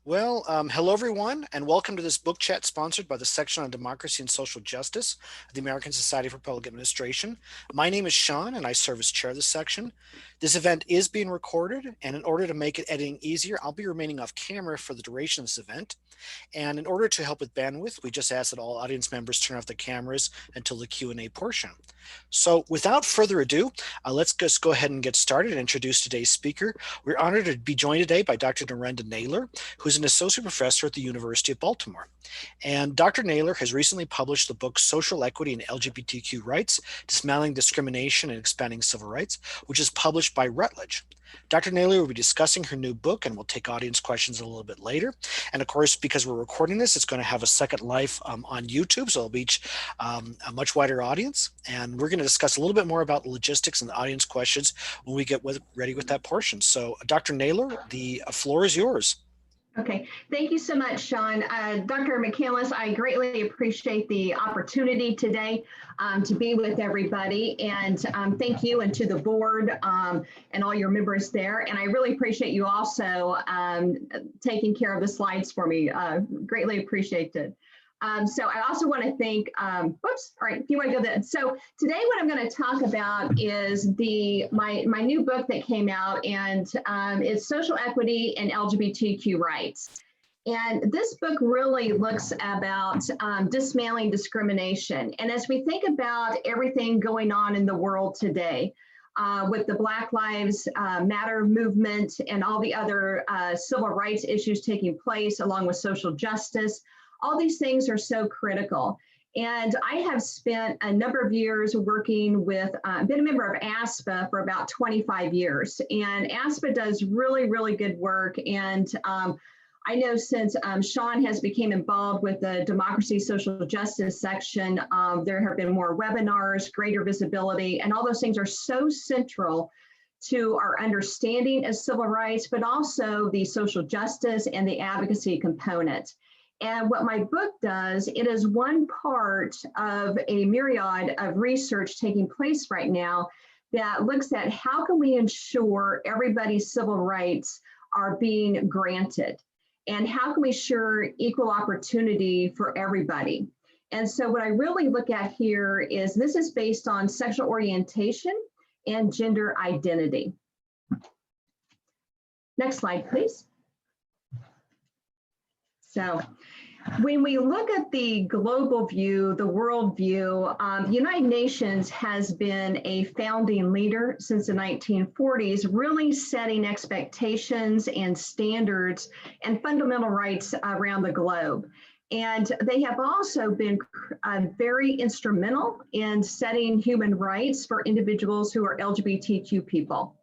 Hello everyone, and welcome to this book chat sponsored by the section on democracy and social justice of the American Society for Public Administration. My name is Sean, and I serve as chair of this section. This event is being recorded, and in order to make it editing easier, I'll be remaining off camera for the duration of this event. And in order to help with bandwidth, we just ask that all audience members turn off the cameras until the Q&A portion. So without further ado, let's just go ahead and get started and introduce today's speaker. We're honored to be joined today by Dr. Lorenda Naylor, who's an associate professor at the University of Baltimore. And Dr. Naylor has recently published the book Social Equity and LGBTQ Rights, Dismantling Discrimination and Expanding Civil Rights, which is published by Routledge. Dr. Naylor will be discussing her new book, and we'll take audience questions a little bit later. And of course, because we're recording this, it's going to have a second life on YouTube, so it'll reach a much wider audience. And we're going to discuss a little bit more about the logistics and the audience questions when we get ready with that portion. So Dr. Naylor, the floor is yours. Okay, thank you so much, Sean. Dr. McCandless, I greatly appreciate the opportunity today to be with everybody, and thank you and to the board and all your members there. And I really appreciate you also taking care of the slides for me. Greatly appreciate it. So I also want to thank, all right, if you want to go there. So today what I'm going to talk about is my new book that came out, and it's Social Equity and LGBTQ Rights. And this book really looks about dismantling discrimination. And as we think about everything going on in the world today, with the Black Lives Matter movement and all the other civil rights issues taking place, along with social justice, all these things are so critical. And I have spent a number of years working with, been a member of ASPA for about 25 years. And ASPA does really, really good work. And I know since Sean has become involved with the democracy, social justice section, there have been more webinars, greater visibility, and all those things are so central to our understanding of civil rights, but also the social justice and the advocacy component. And what my book does, it is one part of a myriad of research taking place right now that looks at how can we ensure everybody's civil rights are being granted, and how can we ensure equal opportunity for everybody. And so what I really look at here is this is based on sexual orientation and gender identity. Next slide, please. So when we look at the global view, the world view, the United Nations has been a founding leader since the 1940s, really setting expectations and standards and fundamental rights around the globe. And they have also been very instrumental in setting human rights for individuals who are LGBTQ people.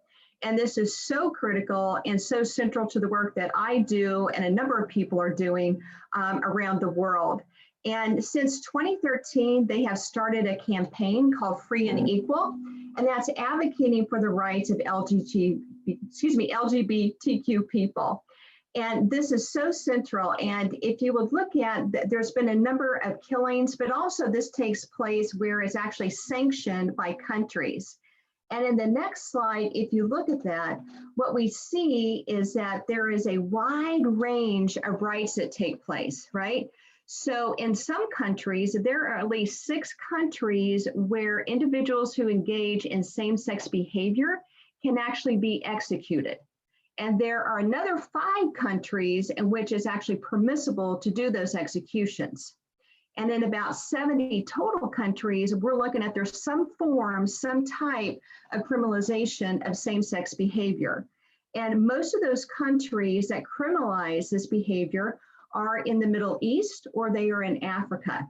And this is so critical and so central to the work that I do and a number of people are doing around the world. And since 2013, they have started a campaign called Free and Equal, and that's advocating for the rights of LGBTQ people. And this is so central. And if you would look at, there's been a number of killings, but also this takes place where it's actually sanctioned by countries. And in the next slide, if you look at that, what we see is that there is a wide range of rights that take place, right? So in some countries, there are at least 6 countries where individuals who engage in same-sex behavior can actually be executed. And there are another 5 countries in which it's actually permissible to do those executions. And in about 70 total countries, we're looking at there's some form, some type of criminalization of same-sex behavior. And most of those countries that criminalize this behavior are in the Middle East or they are in Africa.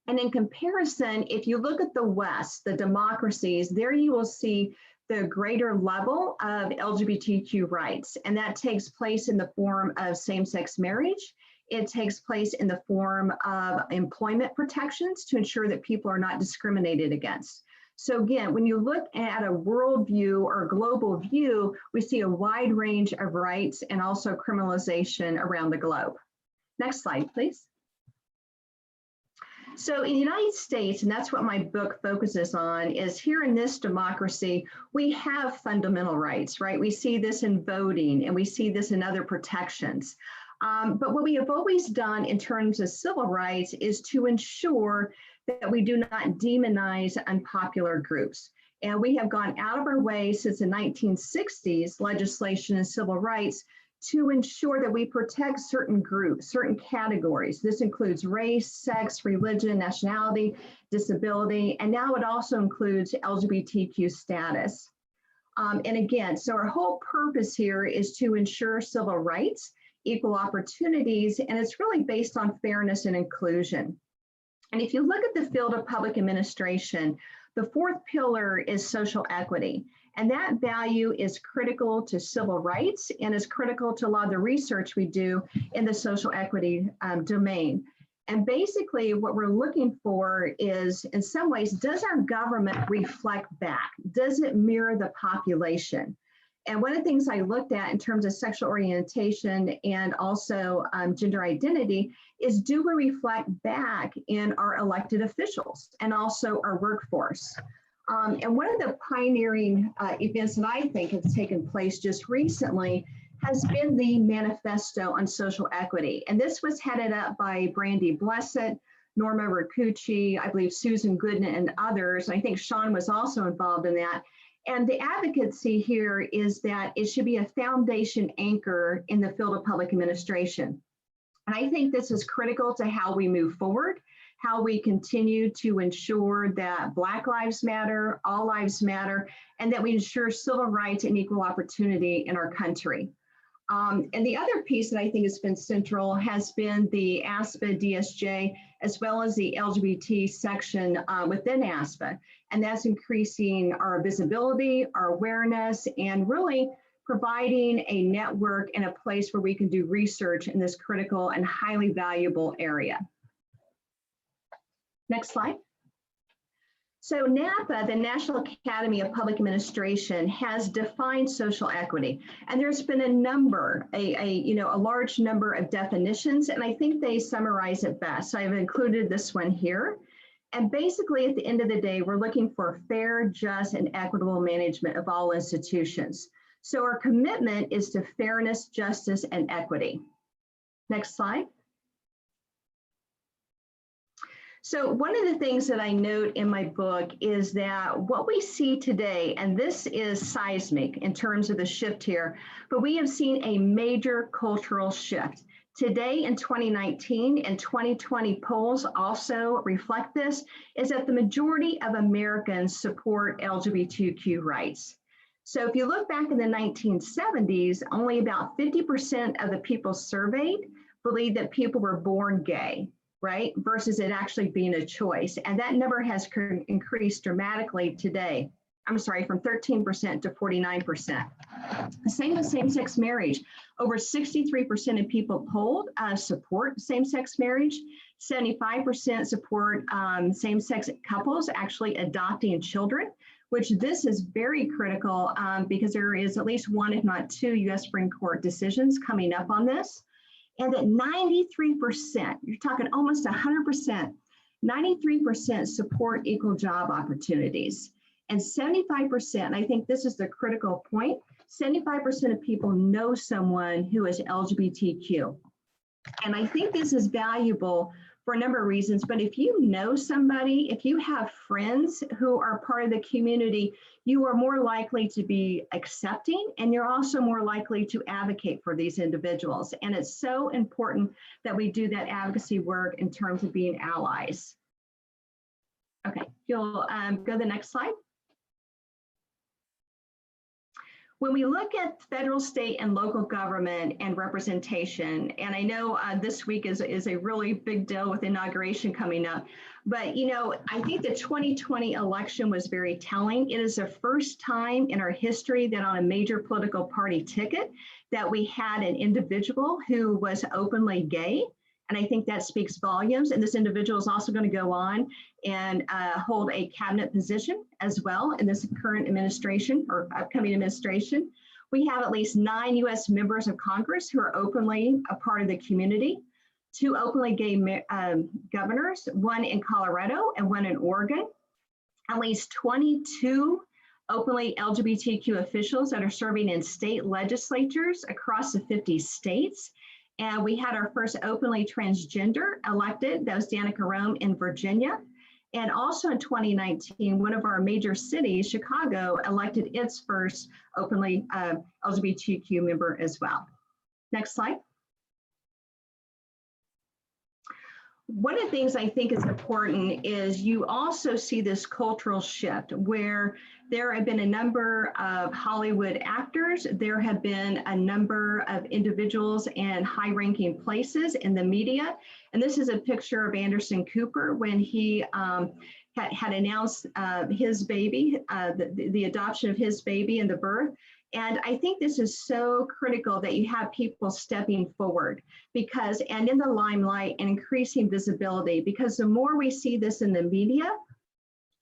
And in comparison, if you look at the West, the democracies, there you will see the greater level of LGBTQ rights. And that takes place in the form of same-sex marriage. It takes place in the form of employment protections to ensure that people are not discriminated against. So again, when you look at a world view or global view, we see a wide range of rights and also criminalization around the globe. Next slide, please. So in the United States, and that's what my book focuses on, is here in this democracy, we have fundamental rights, right? We see this in voting and we see this in other protections. But what we have always done in terms of civil rights is to ensure that we do not demonize unpopular groups. And we have gone out of our way since the 1960s legislation and civil rights to ensure that we protect certain groups, certain categories. This includes race, sex, religion, nationality, disability, and now it also includes LGBTQ status. And again, so our whole purpose here is to ensure civil rights, equal opportunities, and it's really based on fairness and inclusion. And if you look at the field of public administration, the fourth pillar is social equity. And that value is critical to civil rights and is critical to a lot of the research we do in the social equity domain. And basically what we're looking for is, in some ways, does our government reflect back? Does it mirror the population? And one of the things I looked at in terms of sexual orientation and also gender identity is, do we reflect back in our elected officials and also our workforce? And one of the pioneering events that I think has taken place just recently has been the Manifesto on Social Equity. And this was headed up by Brandy Blessett, Norma Riccucci, I believe Susan Goodman, and others. I think Sean was also involved in that. And the advocacy here is that it should be a foundation anchor in the field of public administration. And I think this is critical to how we move forward, how we continue to ensure that Black lives matter, all lives matter, and that we ensure civil rights and equal opportunity in our country. And the other piece that I think has been central has been the ASPA DSJ, as well as the LGBT section within ASPA. And that's increasing our visibility, our awareness, and really providing a network and a place where we can do research in this critical and highly valuable area. Next slide. So NAPA, the National Academy of Public Administration, has defined social equity, and there's been a number, a large number of definitions, and I think they summarize it best. So I've included this one here. And basically, at the end of the day, we're looking for fair, just, and equitable management of all institutions. So our commitment is to fairness, justice, and equity. Next slide. So one of the things that I note in my book is that what we see today, and this is seismic in terms of the shift here, but we have seen a major cultural shift. Today in 2019 and 2020 polls also reflect this, is that the majority of Americans support LGBTQ rights. So if you look back in the 1970s, only about 50% of the people surveyed believed that people were born gay, right? Versus it actually being a choice. And that number has increased dramatically today. I'm sorry, from 13% to 49%. Same with same-sex marriage. Over 63% of people polled support same-sex marriage. 75% support same-sex couples actually adopting children, which this is very critical because there is at least one, if not two, US Supreme Court decisions coming up on this. And that 93%, you're talking almost 100%, 93% support equal job opportunities. And 75%, I think this is the critical point, 75% of people know someone who is LGBTQ. And I think this is valuable for a number of reasons, but if you know somebody, if you have friends who are part of the community, you are more likely to be accepting, and you're also more likely to advocate for these individuals. And it's so important that we do that advocacy work in terms of being allies. Okay, you'll go to the next slide. When we look at federal, state, and local government and representation, and I know this week is a really big deal with inauguration coming up, but I think the 2020 election was very telling. It is the first time in our history that on a major political party ticket that we had an individual who was openly gay. And I think that speaks volumes. And this individual is also going to go on and hold a cabinet position as well in this current administration or upcoming administration. We have at least 9 US members of Congress who are openly a part of the community, 2 openly gay governors, 1 in Colorado and 1 in Oregon, at least 22 openly LGBTQ officials that are serving in state legislatures across the 50 states. And we had our first openly transgender elected, that was Danica Rome in Virginia. And also in 2019, one of our major cities, Chicago, elected its first openly LGBTQ member as well. Next slide. One of the things I think is important is you also see this cultural shift where there have been a number of Hollywood actors, there have been a number of individuals in high-ranking places in the media. And this is a picture of Anderson Cooper when he had announced his baby, the adoption of his baby and the birth. And I think this is so critical that you have people stepping forward because, and in the limelight and increasing visibility, because the more we see this in the media,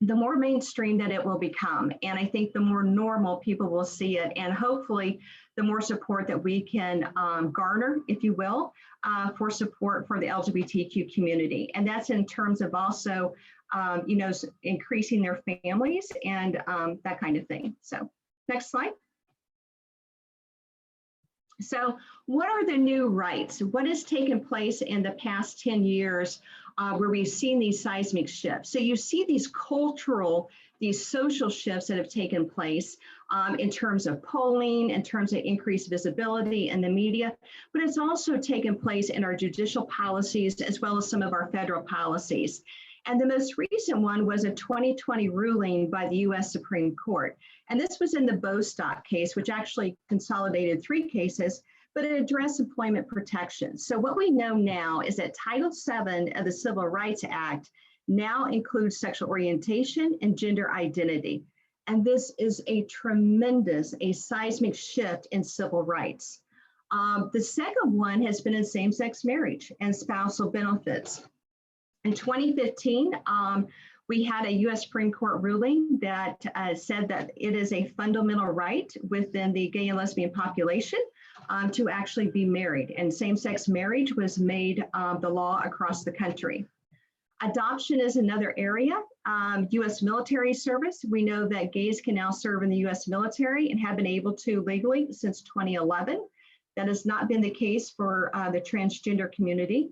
the more mainstream that it will become. And I think the more normal people will see it, and hopefully the more support that we can garner, if you will, for support for the LGBTQ community. And that's in terms of also, increasing their families and that kind of thing. So next slide. So what are the new rights? What has taken place in the past 10 years where we've seen these seismic shifts? So you see these cultural, these social shifts that have taken place in terms of polling, in terms of increased visibility in the media, but it's also taken place in our judicial policies as well as some of our federal policies. And the most recent one was a 2020 ruling by the US Supreme Court. And this was in the Bostock case, which actually consolidated 3 cases, but it addressed employment protections. So what we know now is that Title VII of the Civil Rights Act now includes sexual orientation and gender identity. And this is a seismic shift in civil rights. The second one has been in same-sex marriage and spousal benefits. In 2015, we had a US Supreme Court ruling that said that it is a fundamental right within the gay and lesbian population to actually be married. And same-sex marriage was made the law across the country. Adoption is another area. US military service, we know that gays can now serve in the US military and have been able to legally since 2011. That has not been the case for the transgender community.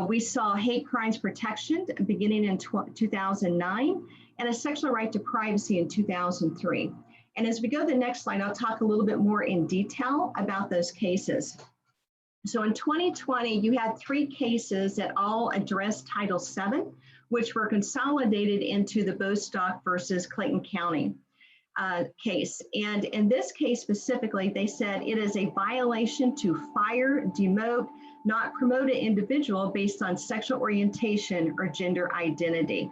We saw hate crimes protection beginning in 2009 and a sexual right to privacy in 2003. And as we go to the next slide, I'll talk a little bit more in detail about those cases. So in 2020, you had 3 cases that all addressed Title VII, which were consolidated into the Bostock versus Clayton County case. And in this case specifically, they said it is a violation to fire, demote, not promote an individual based on sexual orientation or gender identity.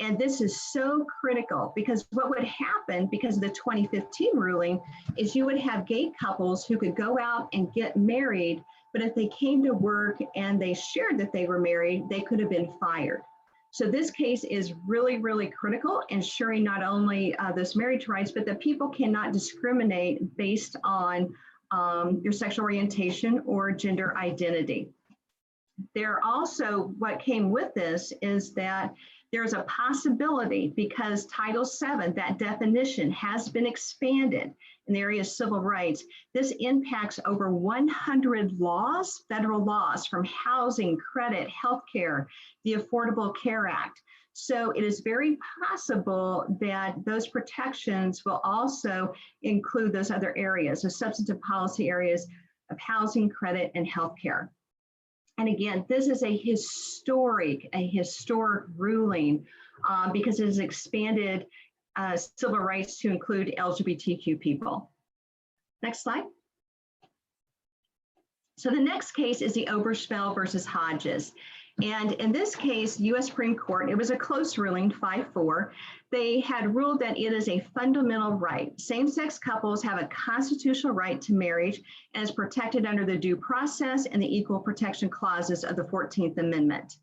And this is so critical because what would happen because of the 2015 ruling is you would have gay couples who could go out and get married, but if they came to work and they shared that they were married, they could have been fired. So this case is really, really critical, ensuring not only those marriage rights, but that people cannot discriminate based on your sexual orientation or gender identity. There also, what came with this is that there's a possibility because Title VII, that definition has been expanded in the area of civil rights. This impacts over 100 laws, federal laws, from housing, credit, healthcare, the Affordable Care Act. So it is very possible that those protections will also include those other areas, the substantive policy areas of housing, credit, and healthcare. And again, this is a historic ruling because it has expanded civil rights to include LGBTQ people. Next slide. So the next case is the Obergefell versus Hodges. And in this case, US Supreme Court, it was a close ruling, 5-4. They had ruled that it is a fundamental right. Same-sex couples have a constitutional right to marriage and is protected under the due process and the equal protection clauses of the 14th Amendment.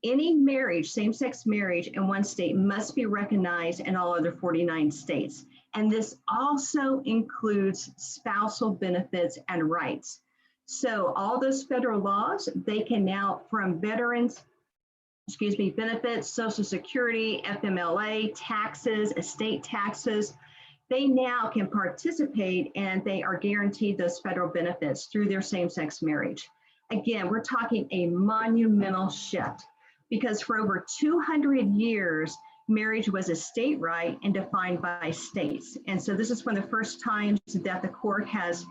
Any marriage, same-sex marriage in one state must be recognized in all other 49 states. And this also includes spousal benefits and rights. So all those federal laws, they can now, from veterans, benefits, Social Security, FMLA, taxes, estate taxes, they now can participate and they are guaranteed those federal benefits through their same-sex marriage. Again, we're talking a monumental shift because for over 200 years, marriage was a state right and defined by states. And so this is one of the first times that the court has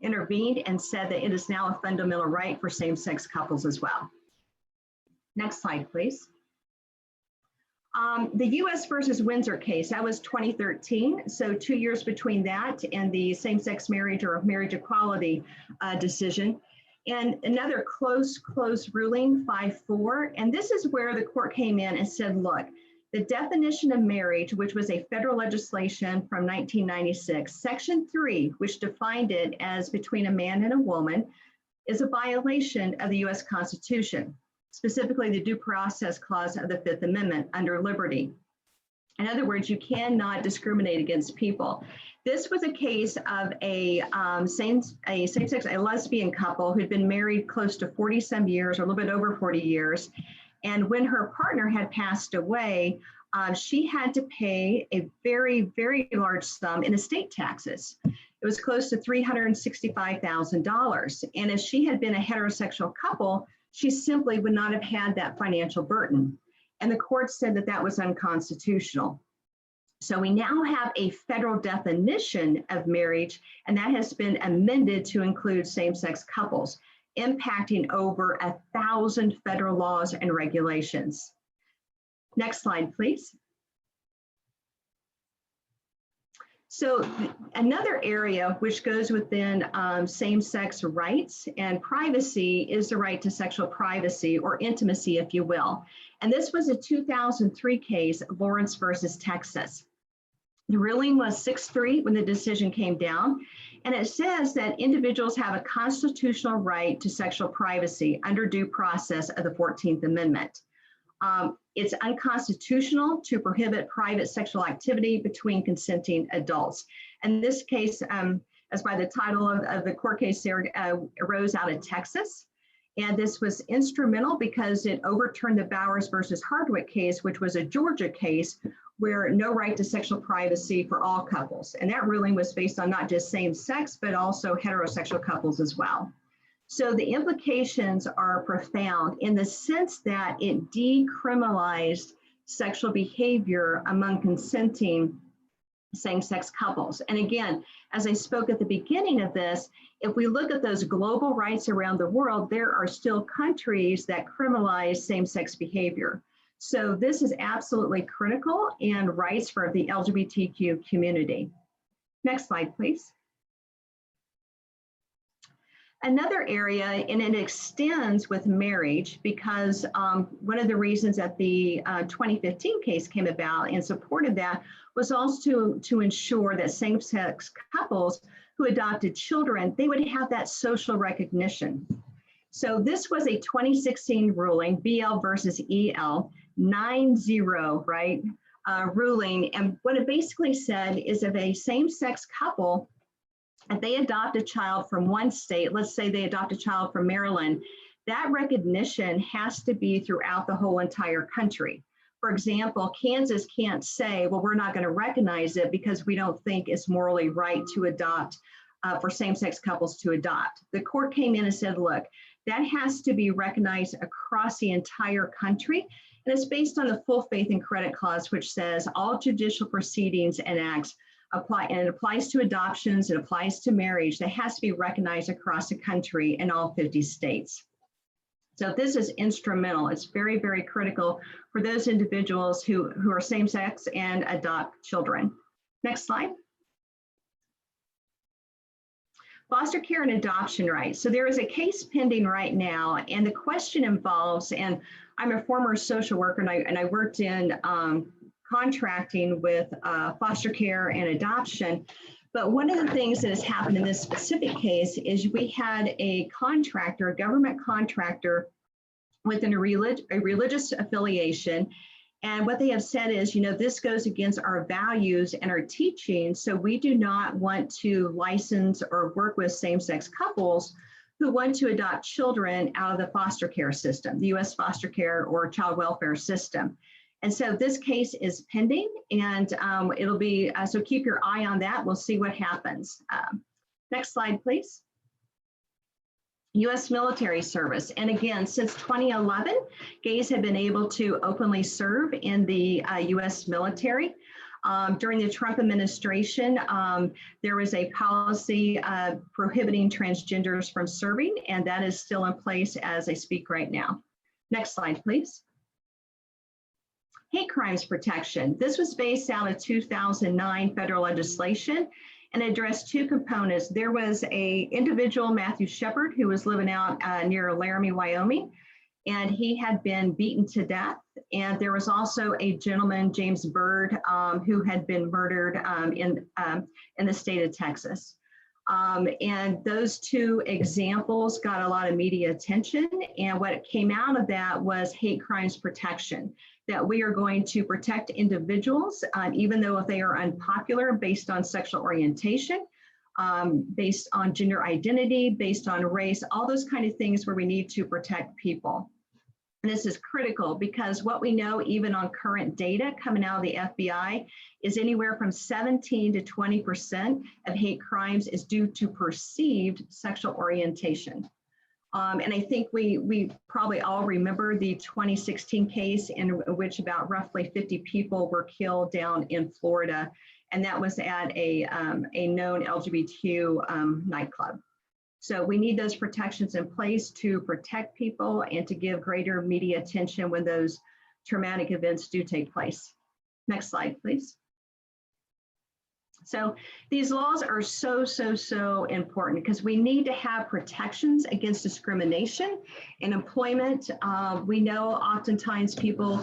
intervened and said that it is now a fundamental right for same-sex couples as well. Next slide, please. The US versus Windsor case, that was 2013. So 2 years between that and the same-sex marriage or marriage equality decision. And another close ruling, 5-4. And this is where the court came in and said, look, the definition of marriage, which was a federal legislation from 1996, Section 3, which defined it as between a man and a woman, is a violation of the US Constitution, specifically the Due Process Clause of the Fifth Amendment under liberty. In other words, you cannot discriminate against people. This was a case of a lesbian couple who'd been married close to 40-some years, or a little bit over 40 years. And when her partner had passed away, she had to pay a very, very large sum in estate taxes. It was close to $365,000. And if she had been a heterosexual couple, she simply would not have had that financial burden. And the court said that that was unconstitutional. So we now have a federal definition of marriage, and that has been amended to include same-sex couples, impacting over 1,000 federal laws and regulations. Next slide, please. So another area which goes within same-sex rights and privacy is the right to sexual privacy or intimacy, if you will. And this was a 2003 case, Lawrence versus Texas. The ruling was 6-3 when the decision came down. And it says that individuals have a constitutional right to sexual privacy under due process of the 14th Amendment. It's unconstitutional to prohibit private sexual activity between consenting adults. And this case, as by the title of the court case there, arose out of Texas. And this was instrumental because it overturned the Bowers versus Hardwick case, which was a Georgia case where no right to sexual privacy for all couples. And that ruling was based on not just same sex, but also heterosexual couples as well. So the implications are profound in the sense that it decriminalized sexual behavior among consenting same-sex couples. And again, as I spoke at the beginning of this, if we look at those global rights around the world, there are still countries that criminalize same-sex behavior. So this is absolutely critical in rights for the LGBTQ community. Next slide, please. Another area, and it extends with marriage, because one of the reasons that the 2015 case came about and supported that was also to ensure that same-sex couples who adopted children, they would have that social recognition. So this was a 2016 ruling, BL versus EL, 9-0, right, ruling. And what it basically said is if a same-sex couple, if they adopt a child from one state, let's say they adopt a child from Maryland, that recognition has to be throughout the whole entire country. For example, Kansas can't say, well, we're not going to recognize it because we don't think it's morally right to adopt, for same-sex couples to adopt. The court came in and said, look, that has to be recognized across the entire country. And it's based on the full faith and credit clause, which says all judicial proceedings and acts apply, and it applies to adoptions, it applies to marriage, that has to be recognized across the country in all 50 states. So this is instrumental. It's very, very critical for those individuals who are same-sex and adopt children. Next slide. Foster care and adoption rights. So there is a case pending right now, and the question involves, and I'm a former social worker, and I worked in contracting with foster care and adoption. But one of the things that has happened in this specific case is we had a contractor, a government contractor within a religious affiliation. And what they have said is, you know, this goes against our values and our teaching. So we do not want to license or work with same-sex couples who want to adopt children out of the foster care system, the US foster care or child welfare system. And so this case is pending, and it'll be, so keep your eye on that. We'll see what happens. Next slide, please. U.S. military service. And again, since 2011, gays have been able to openly serve in the U.S. military. During the Trump administration, there was a policy prohibiting transgenders from serving, and that is still in place as I speak right now. Next slide, please. Hate crimes protection. This was based out of 2009 federal legislation and addressed two components. There was a individual, Matthew Shepard, who was living out near Laramie, Wyoming, and he had been beaten to death. And there was also a gentleman, James Byrd, who had been murdered in the state of Texas. And those two examples got a lot of media attention. And what came out of that was hate crimes protection, that we are going to protect individuals, even though if they are unpopular based on sexual orientation, based on gender identity, based on race, all those kind of things where we need to protect people. And this is critical because what we know, even on current data coming out of the FBI, is anywhere from 17 to 20% of hate crimes is due to perceived sexual orientation. And I think we probably all remember the 2016 case in which about roughly 50 people were killed down in Florida, and that was at a known LGBTQ nightclub. So we need those protections in place to protect people and to give greater media attention when those traumatic events do take place. Next slide, please. So these laws are so important because we need to have protections against discrimination in employment. We know oftentimes people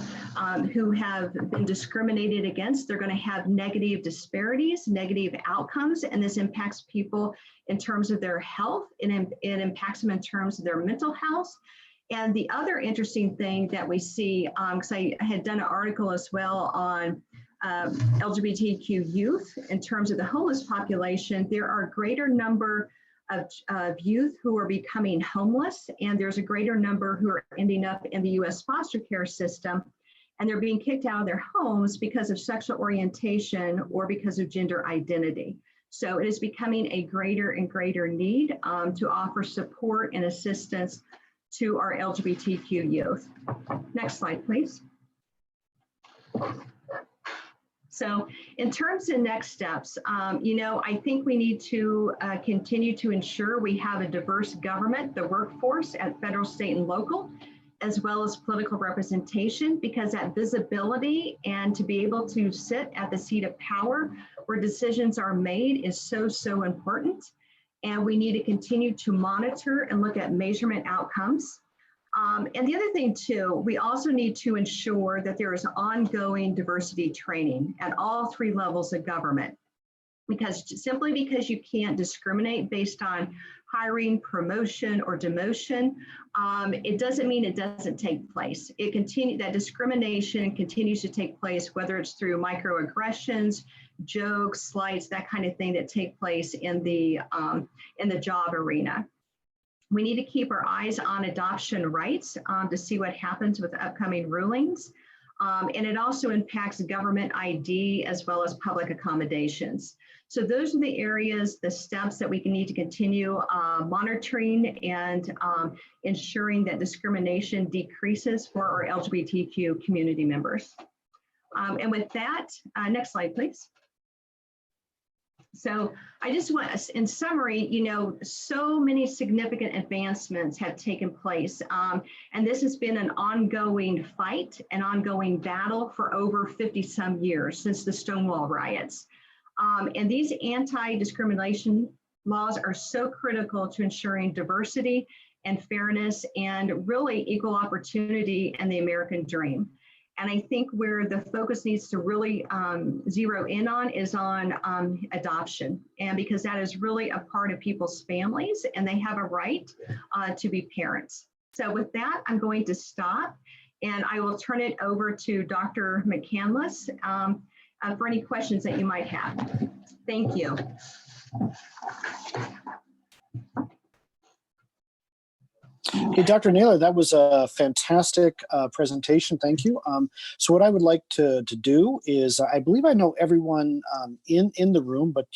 who have been discriminated against, they're going to have negative disparities, negative outcomes, and this impacts people in terms of their health, and it impacts them in terms of their mental health. And the other interesting thing that we see, because I had done an article as well on LGBTQ youth in terms of the homeless population, there are a greater number of youth who are becoming homeless, and there's a greater number who are ending up in the U.S. foster care system, and they're being kicked out of their homes because of sexual orientation or because of gender identity. So it is becoming a greater and greater need to offer support and assistance to our LGBTQ youth. Next slide, please. So in terms of next steps, I think we need to continue to ensure we have a diverse government, the workforce at federal, state, and local, as well as political representation, because that visibility and to be able to sit at the seat of power where decisions are made is so important. And we need to continue to monitor and look at measurement outcomes. And the other thing too, we also need to ensure that there is ongoing diversity training at all three levels of government, because simply because you can't discriminate based on hiring, promotion, or demotion, it doesn't mean it doesn't take place. That discrimination continues to take place, whether it's through microaggressions, jokes, slights, that kind of thing that take place in the job arena. We need to keep our eyes on adoption rights to see what happens with upcoming rulings. And it also impacts government ID as well as public accommodations. So those are the areas, the steps that we need to continue monitoring and ensuring that discrimination decreases for our LGBTQ community members. And with that, next slide, please. So I just want, in summary, so many significant advancements have taken place. And this has been an ongoing fight, an ongoing battle for over 50 some years since the Stonewall riots. And these anti-discrimination laws are so critical to ensuring diversity and fairness and really equal opportunity in the American dream. And I think where the focus needs to really zero in on is on adoption, and because that is really a part of people's families and they have a right to be parents. So with that, I'm going to stop and I will turn it over to Dr. McCandless for any questions that you might have. Thank you. Hey, Dr. Naylor, that was a fantastic presentation. Thank you. So what I would like to do is, I believe I know everyone in the room, but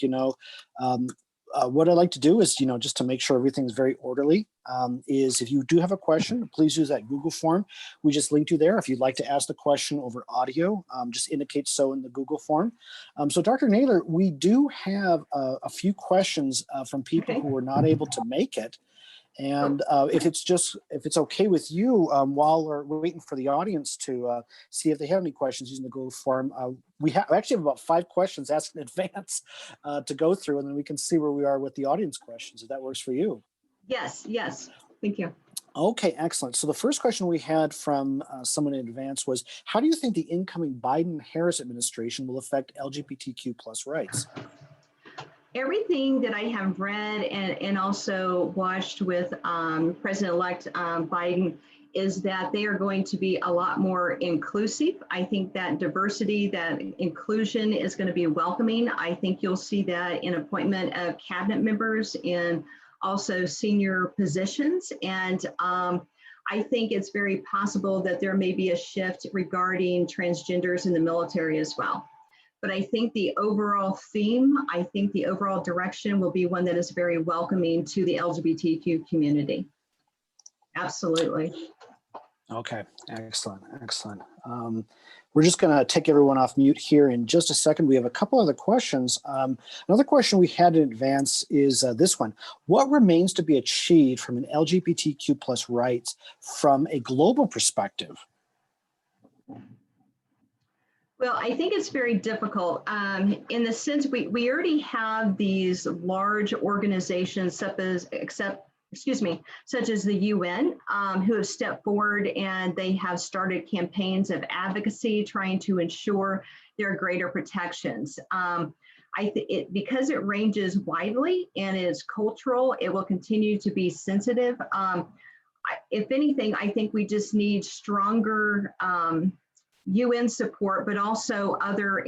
what I'd like to do is, just to make sure everything's very orderly, is if you do have a question, please use that Google form. We just linked you there. If you'd like to ask the question over audio, just indicate so in the Google form. So Dr. Naylor, we do have a few questions from people who were not able to make it. And if it's okay with you, while we're waiting for the audience to see if they have any questions using the Google form, we actually have about 5 questions asked in advance to go through, and then we can see where we are with the audience questions, if that works for you. Yes, thank you. Okay, excellent. So the first question we had from someone in advance was, how do you think the incoming Biden-Harris administration will affect LGBTQ plus rights? Everything that I have read and also watched with President-elect Biden is that they are going to be a lot more inclusive. I think that diversity, that inclusion is going to be welcoming. I think you'll see that in appointment of cabinet members in also senior positions. And I think it's very possible that there may be a shift regarding transgenders in the military as well. But I think the overall theme, I think the overall direction will be one that is very welcoming to the LGBTQ community. Absolutely. Okay, excellent. We're just going to take everyone off mute here in just a second. We have a couple other questions. Another question we had in advance is this one. What remains to be achieved from an LGBTQ plus rights from a global perspective? Well, I think it's very difficult in the sense we already have these large organizations such as the UN, who have stepped forward and they have started campaigns of advocacy trying to ensure there are greater protections. Because it ranges widely and is cultural, it will continue to be sensitive. If anything, I think we just need stronger UN support, but also other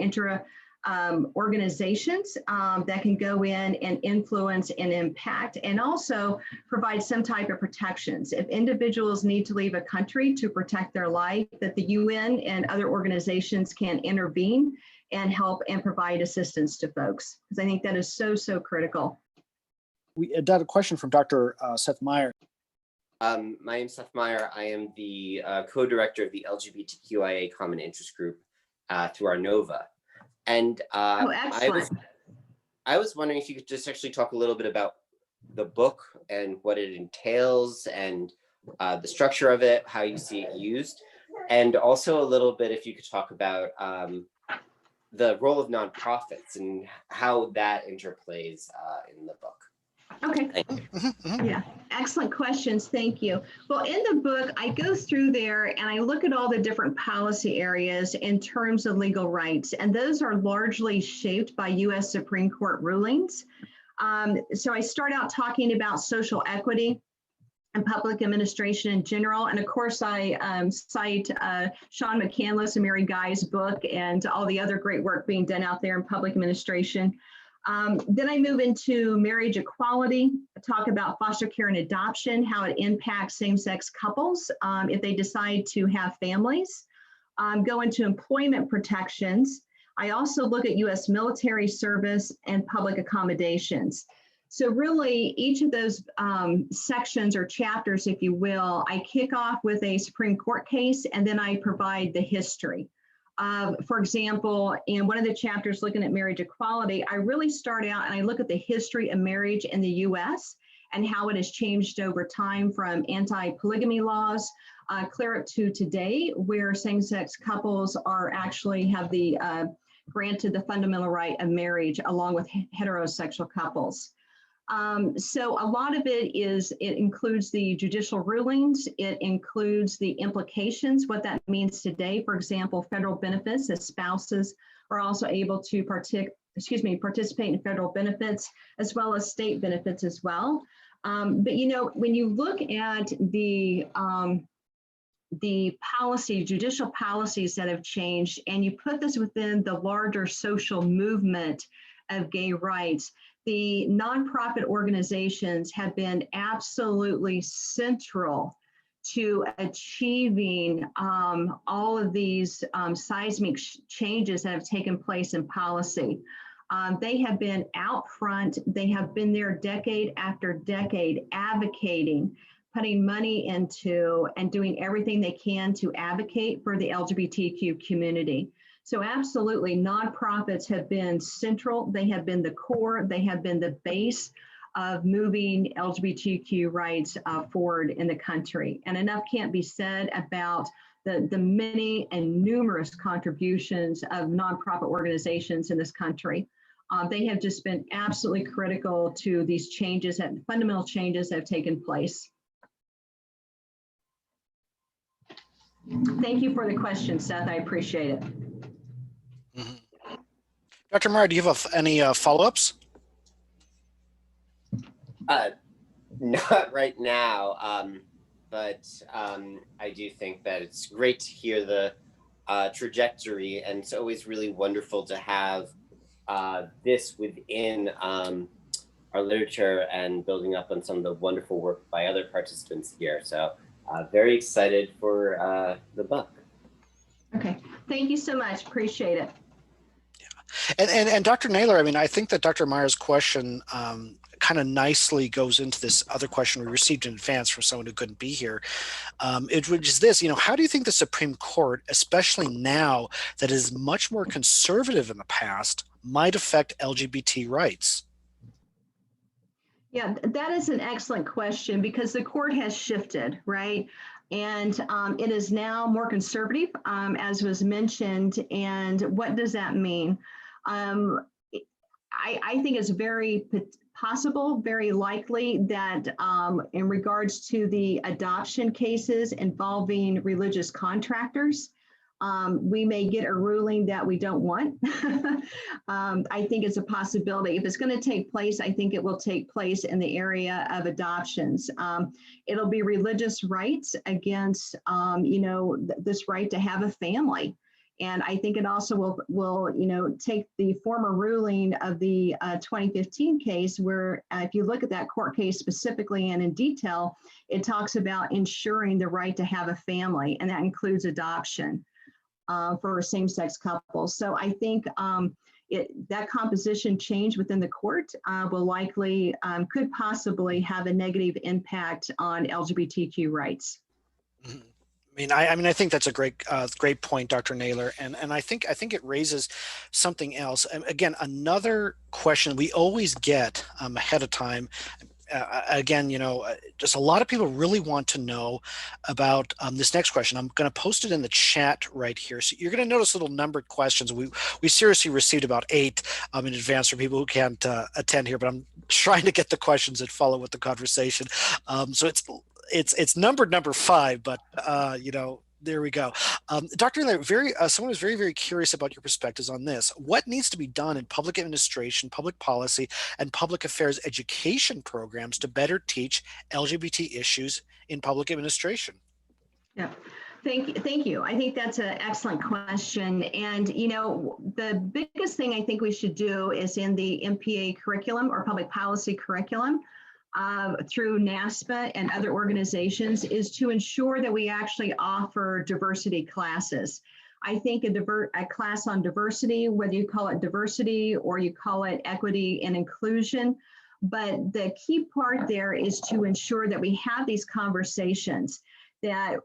organizations that can go in and influence and impact, and also provide some type of protections. If individuals need to leave a country to protect their life, that the UN and other organizations can intervene and help and provide assistance to folks, because I think that is so, so critical. We got a question from Dr. Seth Meyer. My name's Seth Meyer. I am the co-director of the LGBTQIA Common Interest Group through our NOVA. And I was wondering if you could just actually talk a little bit about the book and what it entails and the structure of it, how you see it used, and also a little bit if you could talk about the role of nonprofits and how that interplays in the book. Okay. Yeah, excellent questions. Thank you. Well, in the book, I go through there and I look at all the different policy areas in terms of legal rights, and those are largely shaped by U.S. Supreme Court rulings. So I start out talking about social equity and public administration in general. And of course, I cite Sean McCandless and Mary Guy's book and all the other great work being done out there in public administration. Then I move into marriage equality, talk about foster care and adoption, how it impacts same-sex couples if they decide to have families. Go into employment protections. I also look at U.S. military service and public accommodations. So really, each of those sections or chapters, if you will, I kick off with a Supreme Court case, and then I provide the history. For example, in one of the chapters looking at marriage equality, I really start out and I look at the history of marriage in the U.S. and how it has changed over time from anti-polygamy laws clear up to today, where same-sex couples are actually have the granted the fundamental right of marriage along with heterosexual couples. So a lot of it includes the judicial rulings. It includes the implications, what that means today. For example, federal benefits, as spouses are also able to participate in federal benefits, as well as state benefits as well. But you know, when you look at the judicial policies that have changed, and you put this within the larger social movement of gay rights, the nonprofit organizations have been absolutely central to achieving all of these seismic changes that have taken place in policy. They have been out front. They have been there decade after decade advocating, putting money into, and doing everything they can to advocate for the LGBTQ community. So absolutely, nonprofits have been central. They have been the core. They have been the base of moving LGBTQ rights forward in the country. And enough can't be said about the many and numerous contributions of nonprofit organizations in this country. They have just been absolutely critical to these changes, and fundamental changes that have taken place. Thank you for the question, Seth. I appreciate it. Mm-hmm. Dr. Meyer, do you have any follow-ups? Not right now, but I do think that it's great to hear the trajectory, and it's always really wonderful to have this within our literature and building up on some of the wonderful work by other participants here. So very excited for the book. Okay, thank you so much. Appreciate it. Yeah, and Dr. Naylor, I mean, I think that Dr. Meyer's question kind of nicely goes into this other question we received in advance from someone who couldn't be here, which is this, how do you think the Supreme Court, especially now that is much more conservative in the past, might affect LGBT rights? Yeah, that is an excellent question because the court has shifted, right? And it is now more conservative, as was mentioned. And what does that mean? I think it's very possible, very likely that in regards to the adoption cases involving religious contractors, we may get a ruling that we don't want. I think it's a possibility. If it's going to take place, I think it will take place in the area of adoptions. It'll be religious rights against, this right to have a family. And I think it also will take the former ruling of the 2015 case, where if you look at that court case specifically and in detail, it talks about ensuring the right to have a family, and that includes adoption for same-sex couples. So I think that composition change within the court will likely, could possibly have a negative impact on LGBTQ rights. Mm-hmm. I mean, I think that's a great point, Dr. Naylor, and I think it raises something else. And again, another question we always get ahead of time. Again, just a lot of people really want to know about this next question. I'm going to post it in the chat right here. So you're going to notice little numbered questions. We seriously received about 8 in advance for people who can't attend here, but I'm trying to get the questions that follow with the conversation. So it's numbered number 5, but there we go. Dr. Naylor, someone was very, very curious about your perspectives on this. What needs to be done in public administration, public policy, and public affairs education programs to better teach LGBT issues in public administration? Yeah. Thank you. I think that's an excellent question. And, the biggest thing I think we should do is in the MPA curriculum or public policy curriculum, through NASPA and other organizations, is to ensure that we actually offer diversity classes. I think a class on diversity, whether you call it diversity or you call it equity and inclusion, but the key part there is to ensure that we have these conversations, that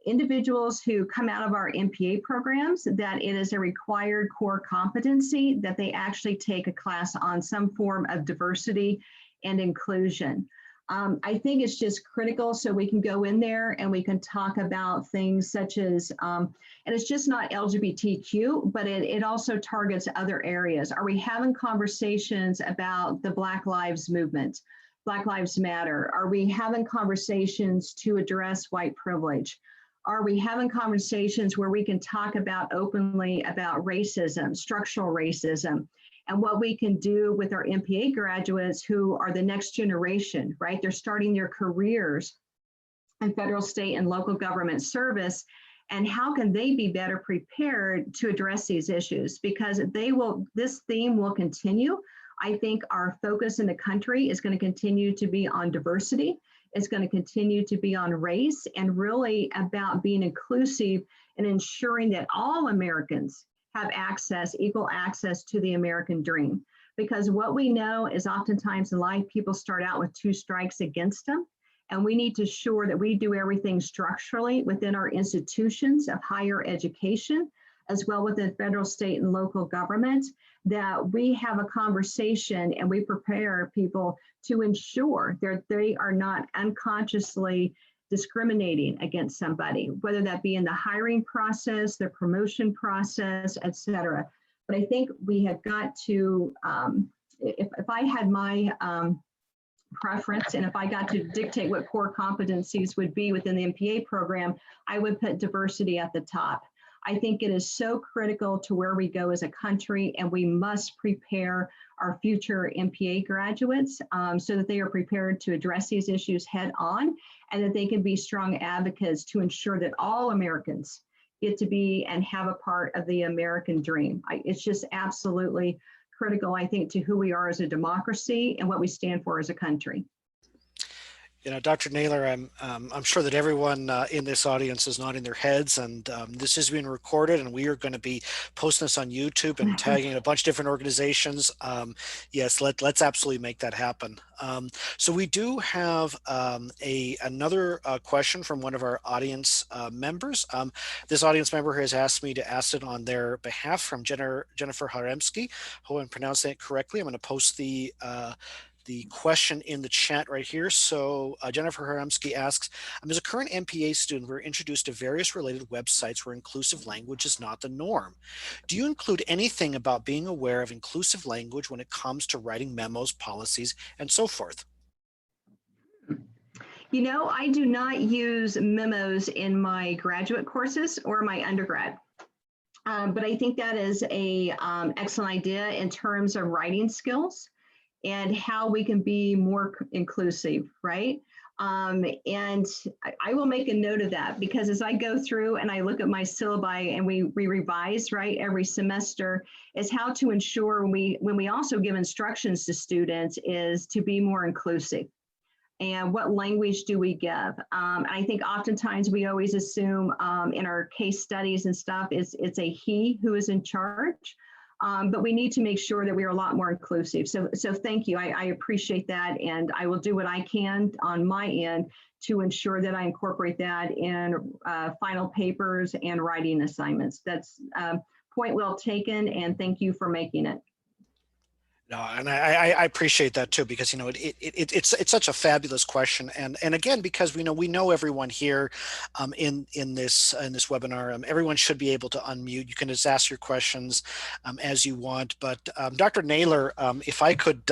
individuals who come out of our MPA programs, that it is a required core competency that they actually take a class on some form of diversity and inclusion. I think it's just critical so we can go in there and we can talk about things such as, and it's just not LGBTQ, but it also targets other areas. Are we having conversations about the Black Lives Movement, Black Lives Matter? Are we having conversations to address white privilege? Are we having conversations where we can talk about openly about racism, structural racism, and what we can do with our MPA graduates who are the next generation, right? They're starting their careers in federal, state, and local government service. And how can they be better prepared to address these issues? Because this theme will continue. I think our focus in the country is going to continue to be on diversity. It's going to continue to be on race, and really about being inclusive and ensuring that all Americans have access, equal access to the American dream. because what we know is oftentimes in life, people start out with 2 strikes against them. And we need to ensure that we do everything structurally within our institutions of higher education, as well within federal, state, and local government, that we have a conversation and we prepare people to ensure that they are not unconsciously discriminating against somebody, whether that be in the hiring process, the promotion process, et cetera. But I think we have got to, if I had my preference and if I got to dictate what core competencies would be within the MPA program, I would put diversity at the top. I think it is so critical to where we go as a country, and we must prepare our future MPA graduates so that they are prepared to address these issues head on, and that they can be strong advocates to ensure that all Americans get to be and have a part of the American dream. It's just absolutely critical, I think, to who we are as a democracy and what we stand for as a country. You know, Dr. Naylor, I'm sure that everyone in this audience is nodding their heads, and this is being recorded, and we are going to be posting this on YouTube and tagging a bunch of different organizations. Yes, let's absolutely make that happen. So we do have another question from one of our audience members. This audience member has asked me to ask it on their behalf, from Jennifer Haremski. Hope I'm pronouncing it correctly. I'm going to post the question in the chat right here. So Jennifer Haremski asks, as a current MPA student, we're introduced to various related websites where inclusive language is not the norm. Do you include anything about being aware of inclusive language when it comes to writing memos, policies, and so forth? You know, I do not use memos in my graduate courses or my undergrad. But I think that is a excellent idea in terms of writing skills and how we can be more inclusive, right? And I will make a note of that, because as I go through and I look at my syllabi and we revise, right, every semester, is how to ensure when we also give instructions to students is to be more inclusive. And what language do we give? I think oftentimes we always assume in our case studies and stuff, it's a he who is in charge. But we need to make sure that we are a lot more inclusive. So thank you. I appreciate that. And I will do what I can on my end to ensure that I incorporate that in final papers and writing assignments. That's point well taken. And thank you for making it. No, and I appreciate that too, because, you know, it's such a fabulous question, and again, because we know everyone here in this webinar, everyone should be able to unmute. You can just ask your questions as you want, but Dr. Naylor, if I could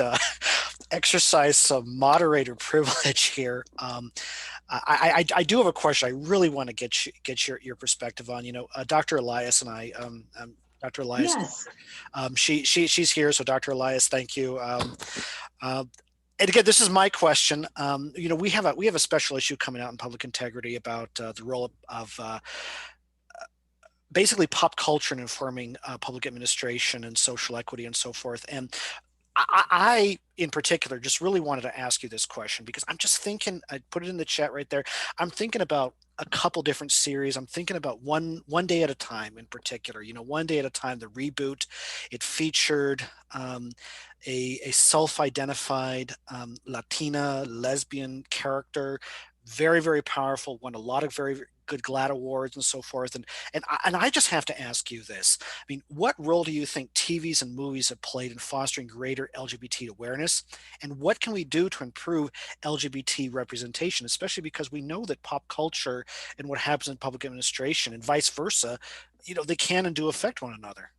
exercise some moderator privilege here, I do have a question. I really want to get your perspective on. You know, Dr. Elias and I. Dr. Elias, yes. She's here. So Dr. Elias, thank you. And again, this is my question. You know, we have a special issue coming out in Public Integrity about the role of basically pop culture in informing public administration and social equity and so forth. And I, in particular, just really wanted to ask you this question, because I'm just thinking, I put it in the chat right there. I'm thinking about a couple different series. I'm thinking about one day at a time in particular. You know, One Day at a Time, the reboot. It featured a self-identified Latina lesbian character, very, very powerful, won a lot of very good GLAAD awards and so forth. And I just have to ask you this. I mean, what role do you think TVs and movies have played in fostering greater LGBT awareness? And what can we do to improve LGBT representation, especially because we know that pop culture and what happens in public administration and vice versa, you know, they can and do affect one another?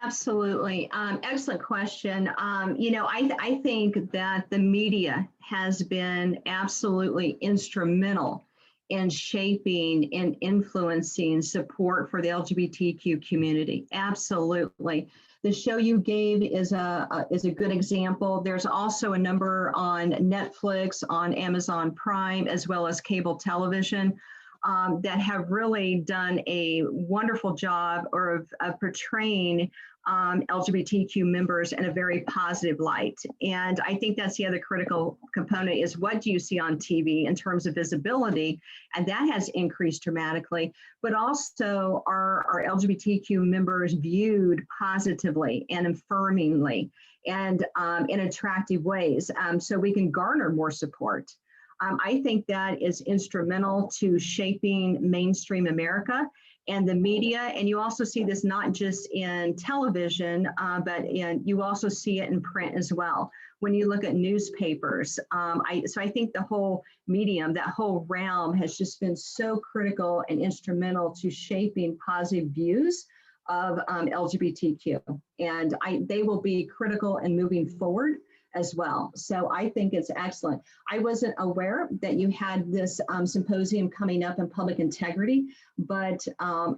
Absolutely. Excellent question. You know, I think that the media has been absolutely instrumental in shaping and influencing support for the LGBTQ community. Absolutely. The show you gave is a good example. There's also a number on Netflix, on Amazon Prime, as well as cable television. that have really done a wonderful job of portraying LGBTQ members in a very positive light. And I think that's the other critical component is what do you see on TV in terms of visibility? And that has increased dramatically, but also are LGBTQ members viewed positively and affirmingly and in attractive ways, so we can garner more support. I think that is instrumental to shaping mainstream America and the media. And you also see this not just in television, but you also see it in print as well. When you look at newspapers, so I think the whole medium, that whole realm has just been so critical and instrumental to shaping positive views of LGBTQ. And they will be critical in moving forward as well. So I think it's excellent. I wasn't aware that you had this symposium coming up in public integrity, but on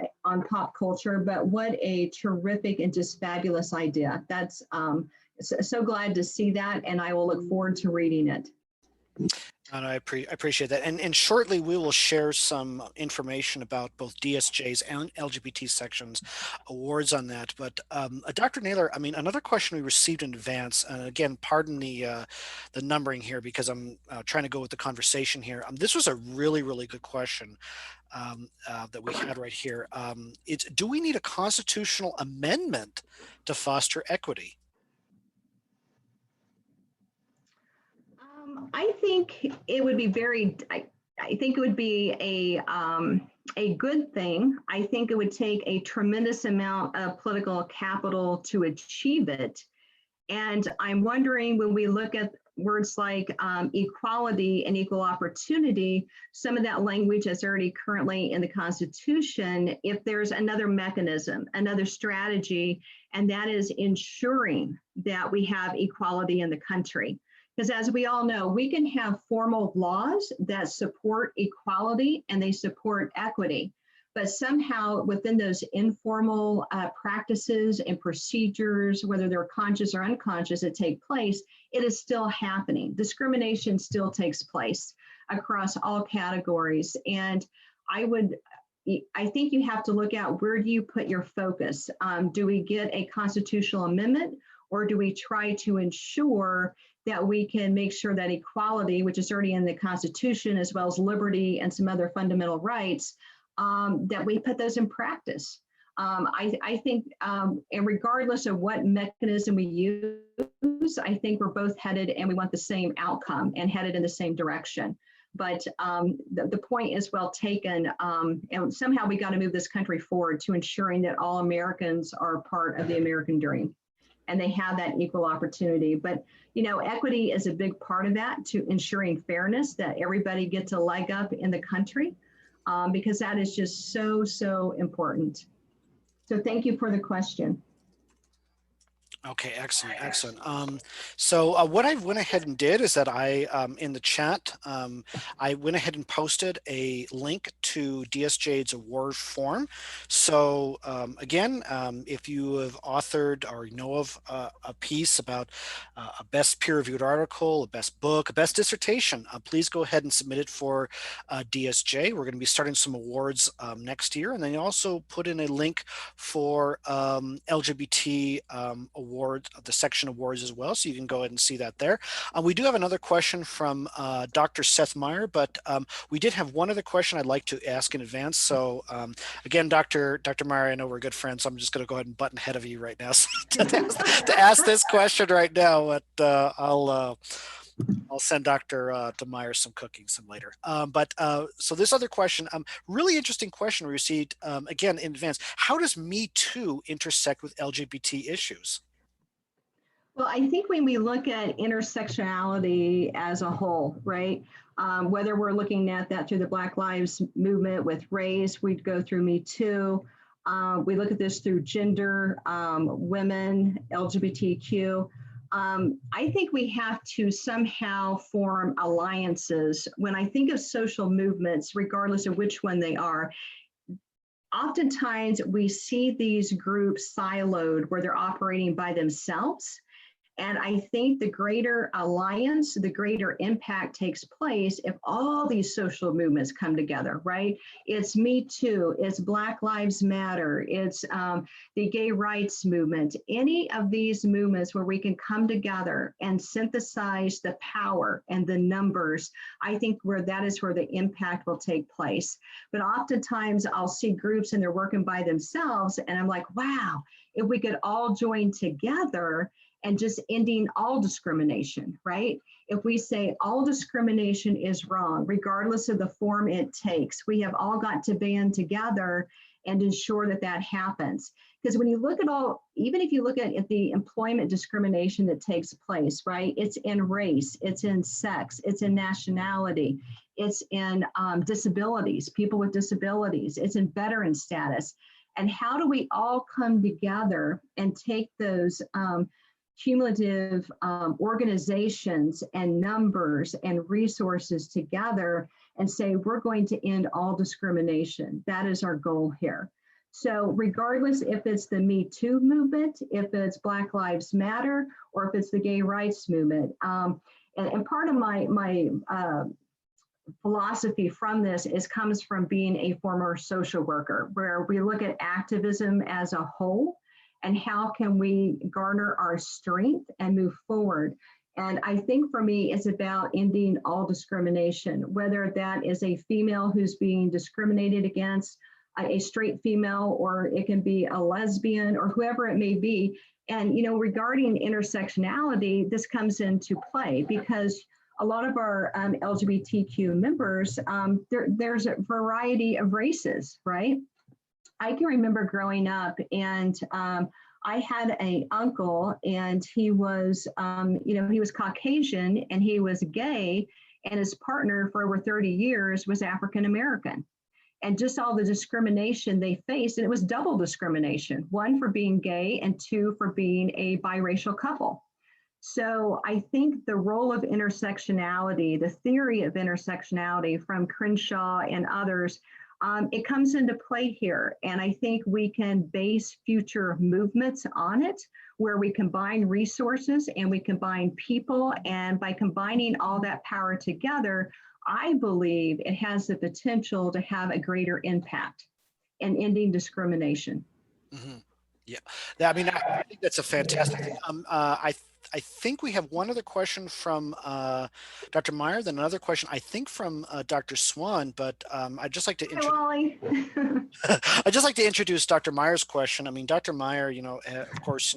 pop culture, but what a terrific and just fabulous idea. That's so glad to see that, and I will look forward to reading it. And I appreciate that. And shortly we will share some information about both DSJ's and LGBT sections awards on that. But Dr. Naylor, I mean, another question we received in advance, and again, pardon the numbering here because I'm trying to go with the conversation here. This was a really, really good question that we had right here. It's, do we need a constitutional amendment to foster equity? I think it would be I think it would be a good thing. I think it would take a tremendous amount of political capital to achieve it. And I'm wondering when we look at words like equality and equal opportunity, some of that language is already currently in the Constitution, if there's another mechanism, another strategy, and that is ensuring that we have equality in the country. Because as we all know, we can have formal laws that support equality and they support equity, but somehow within those informal practices and procedures, whether they're conscious or unconscious that take place, it is still happening. Discrimination still takes place across all categories. And I think you have to look at, where do you put your focus? Do we get a constitutional amendment, or do we try to ensure that we can make sure that equality, which is already in the Constitution, as well as liberty and some other fundamental rights, that we put those in practice? I think, and regardless of what mechanism we use, I think we're both headed and we want the same outcome and headed in the same direction. But the point is well taken, and somehow we got to move this country forward to ensuring that all Americans are part of the American dream and they have that equal opportunity. But, you know, equity is a big part of that, to ensuring fairness, that everybody gets a leg up in the country, because that is just so, so important. So thank you for the question. Okay, excellent, excellent. So what I went ahead and did is that I, in the chat, I went ahead and posted a link to DSJ's award form. So again, if you have authored or know of a piece about a best peer-reviewed article, a best book, a best dissertation, please go ahead and submit it for DSJ. We're going to be starting some awards next year, and then you also put in a link for LGBT awards, the section awards as well, so you can go ahead and see that there. We do have another question from Dr. Seth Meyer, but we did have one other question I'd like to ask in advance. So again, Dr. Meyer, I know we're good friends, so I'm just going to go ahead and button ahead of you right now to ask this question right now, but I'll send Dr. Meyer some cooking some later. So this other question, really interesting question we received again in advance. How does Me Too intersect with LGBT issues? Well, I think when we look at intersectionality as a whole, right, whether we're looking at that through the Black Lives Movement with race, we'd go through Me Too. We look at this through gender, women, LGBTQ. I think we have to somehow form alliances. When I think of social movements, regardless of which one they are, oftentimes we see these groups siloed where they're operating by themselves. And I think the greater alliance, the greater impact takes place if all these social movements come together, right? It's Me Too, it's Black Lives Matter, it's the gay rights movement, any of these movements where we can come together and synthesize the power and the numbers. I think that is where the impact will take place. But oftentimes I'll see groups and they're working by themselves and I'm like, wow, if we could all join together and just ending all discrimination, right? If we say all discrimination is wrong, regardless of the form it takes, we have all got to band together and ensure that that happens. Because when you look at even if you look at the employment discrimination that takes place, right? It's in race, it's in sex, it's in nationality, it's in disabilities, people with disabilities, it's in veteran status. And how do we all come together and take those cumulative organizations and numbers and resources together and say, we're going to end all discrimination. That is our goal here. So regardless if it's the Me Too movement, if it's Black Lives Matter, or if it's the gay rights movement. And part of my philosophy from this comes from being a former social worker, where we look at activism as a whole and how can we garner our strength and move forward. And I think for me, it's about ending all discrimination, whether that is a female who's being discriminated against, a straight female, or it can be a lesbian or whoever it may be. And, regarding intersectionality, this comes into play because a lot of our LGBTQ members, there's a variety of races, right? I can remember growing up and I had an uncle and he was, he was Caucasian and he was gay, and his partner for over 30 years was African-American. And just all the discrimination they faced, and it was double discrimination, one for being gay and two for being a biracial couple. So I think the role of intersectionality, the theory of intersectionality from Crenshaw and others, it comes into play here. And I think we can base future movements on it, where we combine resources and we combine people. And by combining all that power together, I believe it has the potential to have a greater impact in ending discrimination. Mm-hmm. Yeah, I mean, I think that's a fantastic thing. I think we have one other question from Dr. Meyer, then another question I think from Dr. Swan, but I'd just like to I'd just like to introduce Dr. Meyer's question. I mean, Dr. Meyer, of course,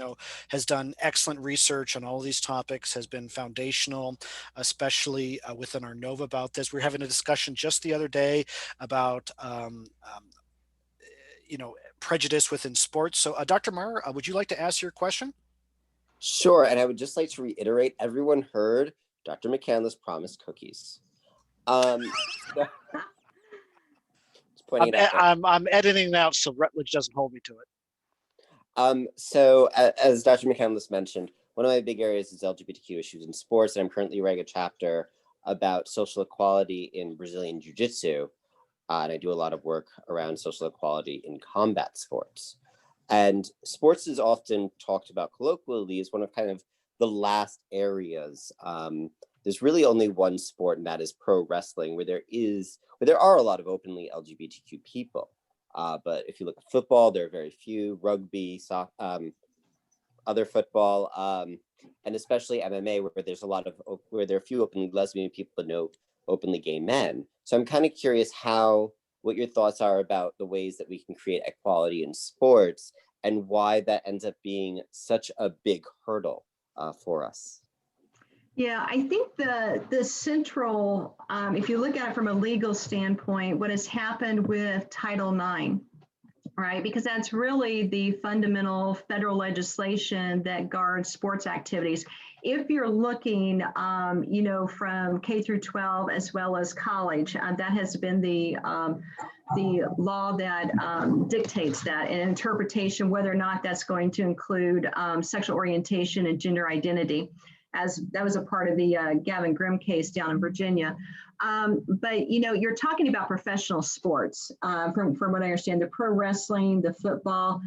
has done excellent research on all these topics, has been foundational, especially within our NOVA about this. We were having a discussion just the other day about prejudice within sports. So Dr. Meyer, would you like to ask your question? Sure, and I would just like to reiterate, everyone heard Dr. McCandless promised cookies. Just pointing it out. I'm editing it out so Routledge doesn't hold me to it. So as Dr. McCandless mentioned, one of my big areas is LGBTQ issues in sports, and I'm currently writing a chapter about social equality in Brazilian Jiu-Jitsu. And I do a lot of work around social equality in combat sports. And sports is often talked about colloquially as one of kind of the last areas. There's really only one sport, and that is pro wrestling, where there are a lot of openly LGBTQ people. But if you look at football, there are very few. Rugby, soccer, other football, and especially MMA, where there are few openly lesbian people, but no openly gay men. So I'm kind of curious what your thoughts are about the ways that we can create equality in sports and why that ends up being such a big hurdle for us. Yeah, I think the central, if you look at it from a legal standpoint, what has happened with Title IX, right? Because that's really the fundamental federal legislation that guards sports activities. If you're looking, from K through 12 as well as college, that has been the law that dictates that, and interpretation whether or not that's going to include sexual orientation and gender identity, as that was a part of the Gavin Grimm case down in Virginia. But you're talking about professional sports, from what I understand, the pro wrestling, the football.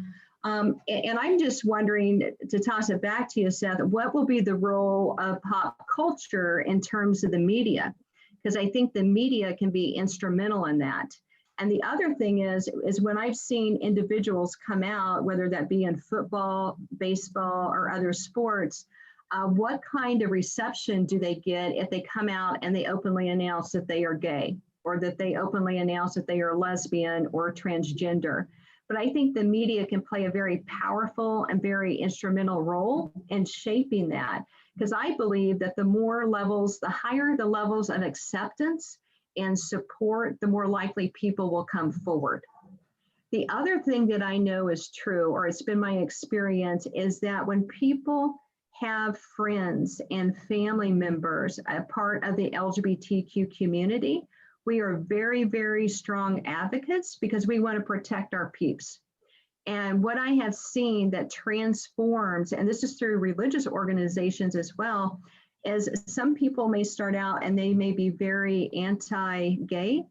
And I'm just wondering, to toss it back to you, Seth, what will be the role of pop culture in terms of the media? Because I think the media can be instrumental in that. And the other thing is when I've seen individuals come out, whether that be in football, baseball, or other sports, what kind of reception do they get if they come out and they openly announce that they are gay, or that they openly announce that they are lesbian or transgender? But I think the media can play a very powerful and very instrumental role in shaping that, because I believe that the higher the levels of acceptance and support, the more likely people will come forward. The other thing that I know is true, or it's been my experience, is that when people have friends and family members a part of the LGBTQ community, we are very, very strong advocates because we want to protect our peeps. And what I have seen that transforms, and this is through religious organizations as well, is some people may start out and they may be very anti-gay,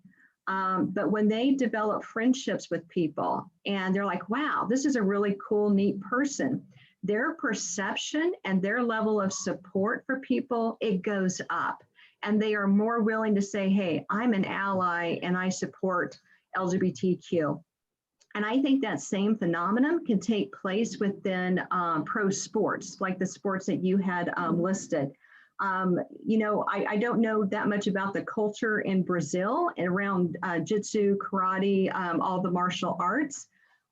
but when they develop friendships with people and they're like, wow, this is a really cool, neat person, their perception and their level of support for people, it goes up. And they are more willing to say, hey, I'm an ally and I support LGBTQ. And I think that same phenomenon can take place within pro sports, like the sports that you had listed. I don't know that much about the culture in Brazil around jitsu, karate, all the martial arts.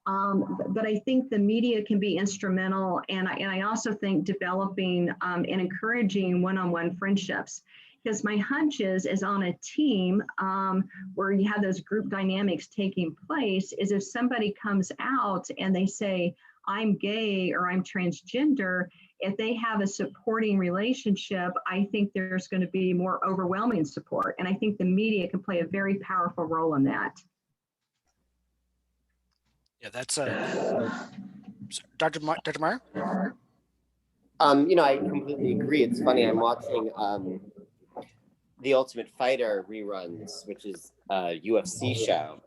But I think the media can be instrumental. And I also think developing and encouraging one-on-one friendships. Because my hunch is on a team where you have those group dynamics taking place, is if somebody comes out and they say, I'm gay or I'm transgender, if they have a supporting relationship, I think there's going to be more overwhelming support. And I think the media can play a very powerful role in that. Yeah, that's Dr. Meyer? I completely agree. It's funny, I'm watching The Ultimate Fighter reruns, which is a UFC show.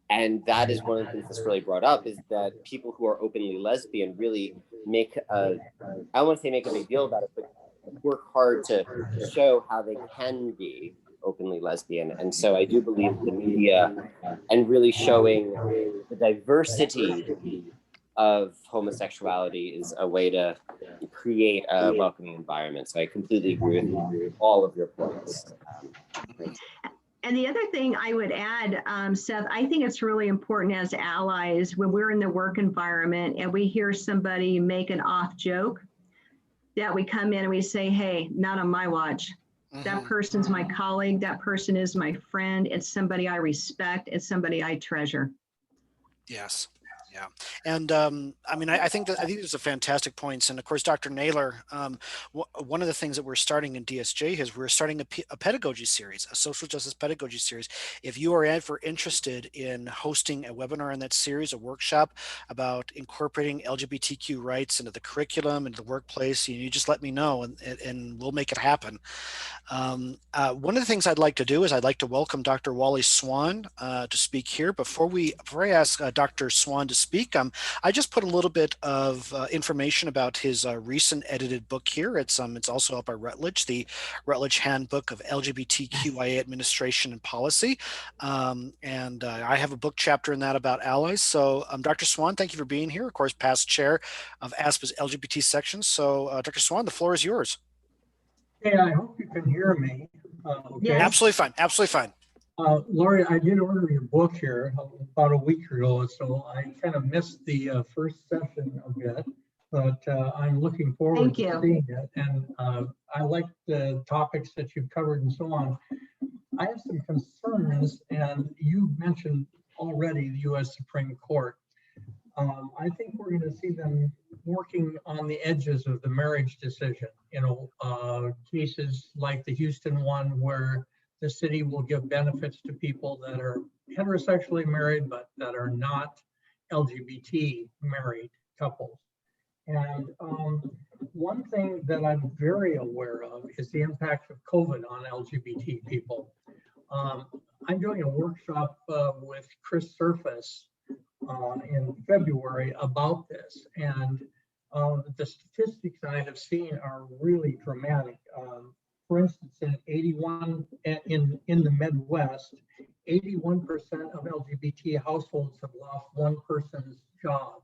And that is one of the things that's really brought up, is that people who are openly lesbian really make I don't want to say make a big deal about it, but work hard to show how they can be openly lesbian. And so I do believe the media and really showing the diversity of homosexuality is a way to create a welcoming environment. So I completely agree with all of your points. And the other thing I would add, Seth, I think it's really important as allies when we're in the work environment and we hear somebody make an off joke, that we come in and we say, hey, not on my watch. Mm-hmm. That person's my colleague. That person is my friend. It's somebody I respect. It's somebody I treasure. Yes. Yeah. And I think those are fantastic points. And of course, Dr. Naylor, one of the things that we're starting in DSJ is we're starting a pedagogy series, a social justice pedagogy series. If you are ever interested in hosting a webinar in that series, a workshop about incorporating LGBTQ rights into the curriculum, into the workplace, you just let me know and we'll make it happen. One of the things I'd like to do is I'd like to welcome Dr. Wally Swan to speak here. Before I ask Dr. Swan to speak, I just put a little bit of information about his recent edited book here. It's also up by Routledge, the Routledge Handbook of LGBTQIA Administration and Policy. And I have a book chapter in that about allies. So Dr. Swan, thank you for being here. Of course, past chair of ASPA's LGBT section. So Dr. Swan, the floor is yours. Hey, I hope you can hear me. Okay. Yes. Absolutely fine. Absolutely fine. Lori, I did order your book here about a week ago, so I kind of missed the first session a bit, but I'm looking forward to seeing it. And I like the topics that you've covered and so on. I have some concerns, and you mentioned already the U.S. Supreme Court. I think we're going to see them working on the edges of the marriage decision. Cases like the Houston one, where the city will give benefits to people that are heterosexually married, but that are not LGBT married couples. And one thing that I'm very aware of is the impact of COVID on LGBT people. I'm doing a workshop with Chris Surface in February about this, and the statistics I have seen are really dramatic. For instance, in the Midwest, 81% of LGBT households have lost one person's job.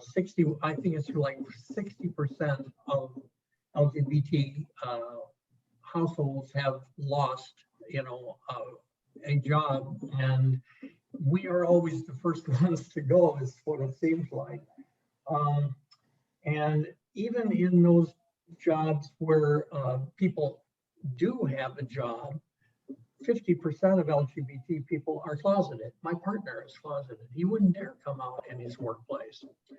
60, I think it's like 60% of LGBT households have lost, a job, and we are always the first ones to go, is what it seems like. And even in those jobs where people do have a job, 50% of LGBT people are closeted. My partner is closeted. He wouldn't dare come out in his workplace. It's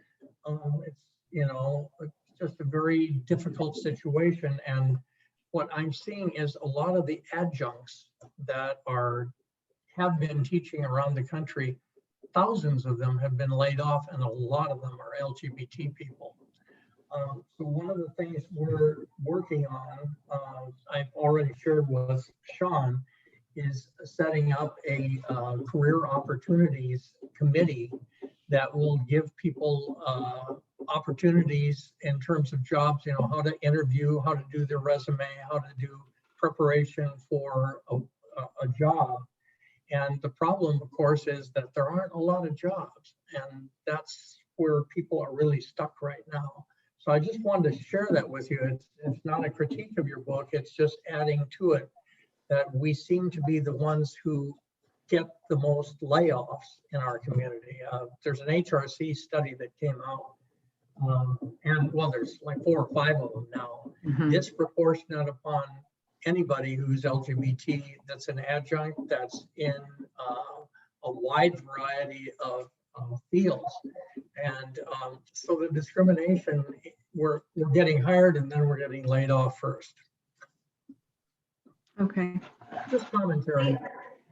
just a very difficult situation. And what I'm seeing is a lot of the adjuncts that have been teaching around the country, thousands of them have been laid off, and a lot of them are LGBT people. So one of the things we're working on, I've already shared with Sean, is setting up a career opportunities committee that will give people opportunities in terms of jobs, how to interview, how to do their resume, how to do preparation for a job. And the problem, of course, is that there aren't a lot of jobs, and that's where people are really stuck right now. So I just wanted to share that with you. It's not a critique of your book, it's just adding to it that we seem to be the ones who get the most layoffs in our community. There's an HRC study that came out, and well, there's like 4 or 5 of them now, disproportionate upon anybody who's LGBT, that's an adjunct, that's in a wide variety of fields. And so the discrimination, we're getting hired and then we're getting laid off first. Okay. Just commentary.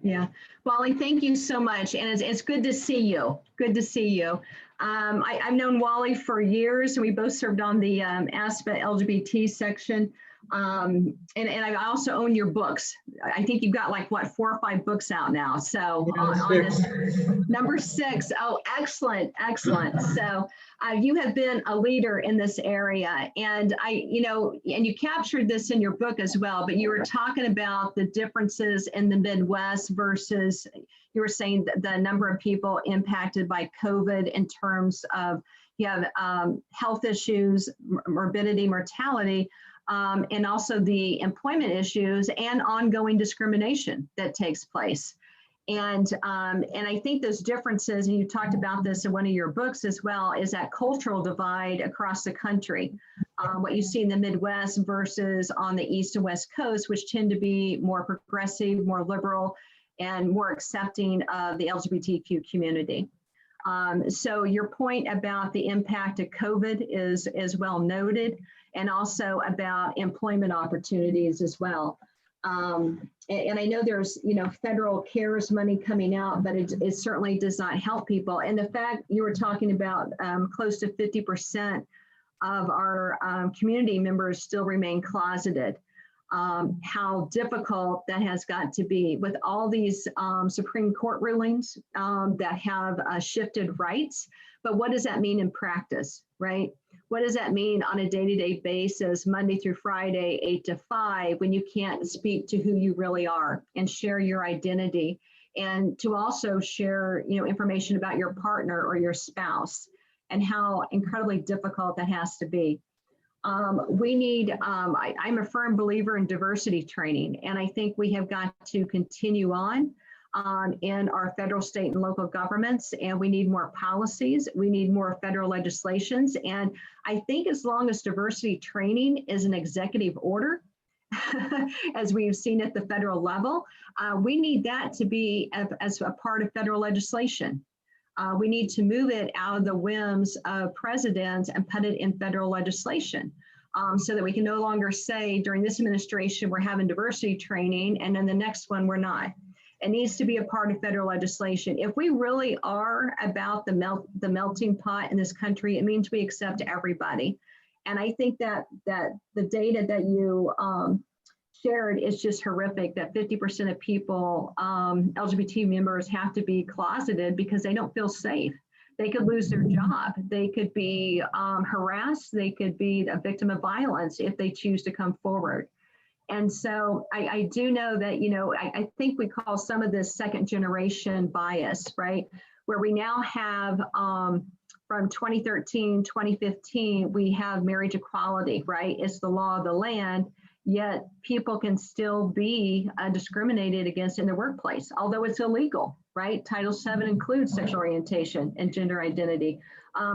Yeah, Wally, thank you so much. And it's good to see you. Good to see you. I've known Wally for years, and we both served on the ASPA LGBT section. And I also own your books. I think you've got like, what, 4 or 5 books out now. So on this number 6. Oh, excellent, excellent. So you have been a leader in this area, and and you captured this in your book as well, but you were talking about the differences in the Midwest versus, you were saying the number of people impacted by COVID in terms of, you have health issues, morbidity, mortality, and also the employment issues and ongoing discrimination that takes place. And I think those differences, and you talked about this in one of your books as well, is that cultural divide across the country. What you see in the Midwest versus on the East and West Coast, which tend to be more progressive, more liberal, and more accepting of the LGBTQ community. So your point about the impact of COVID is well noted, and also about employment opportunities as well. And I know there's, federal CARES money coming out, but it certainly does not help people. And the fact you were talking about close to 50% of our community members still remain closeted. How difficult that has got to be with all these Supreme Court rulings that have shifted rights. But what does that mean in practice, right? What does that mean on a day-to-day basis, Monday through Friday, 8 to 5, when you can't speak to who you really are and share your identity, and to also share, information about your partner or your spouse, and how incredibly difficult that has to be. We need, I'm a firm believer in diversity training, and I think we have got to continue on in our federal, state, and local governments, and we need more policies. We need more federal legislations. And I think as long as diversity training is an executive order, as we've seen at the federal level, we need that to be as a part of federal legislation. We need to move it out of the whims of presidents and put it in federal legislation, so that we can no longer say during this administration we're having diversity training and then the next one we're not. It needs to be a part of federal legislation. If we really are about the melting pot in this country, it means we accept everybody. And I think that the data that you shared, it's just horrific that 50% of people, LGBT members, have to be closeted because they don't feel safe. They could lose their job. They could be harassed. They could be a victim of violence if they choose to come forward. And so I do know that, I think we call some of this second generation bias, right? Where we now have from 2013, 2015, we have marriage equality, right? It's the law of the land, yet people can still be discriminated against in the workplace, although it's illegal, right? Title VII includes sexual orientation and gender identity.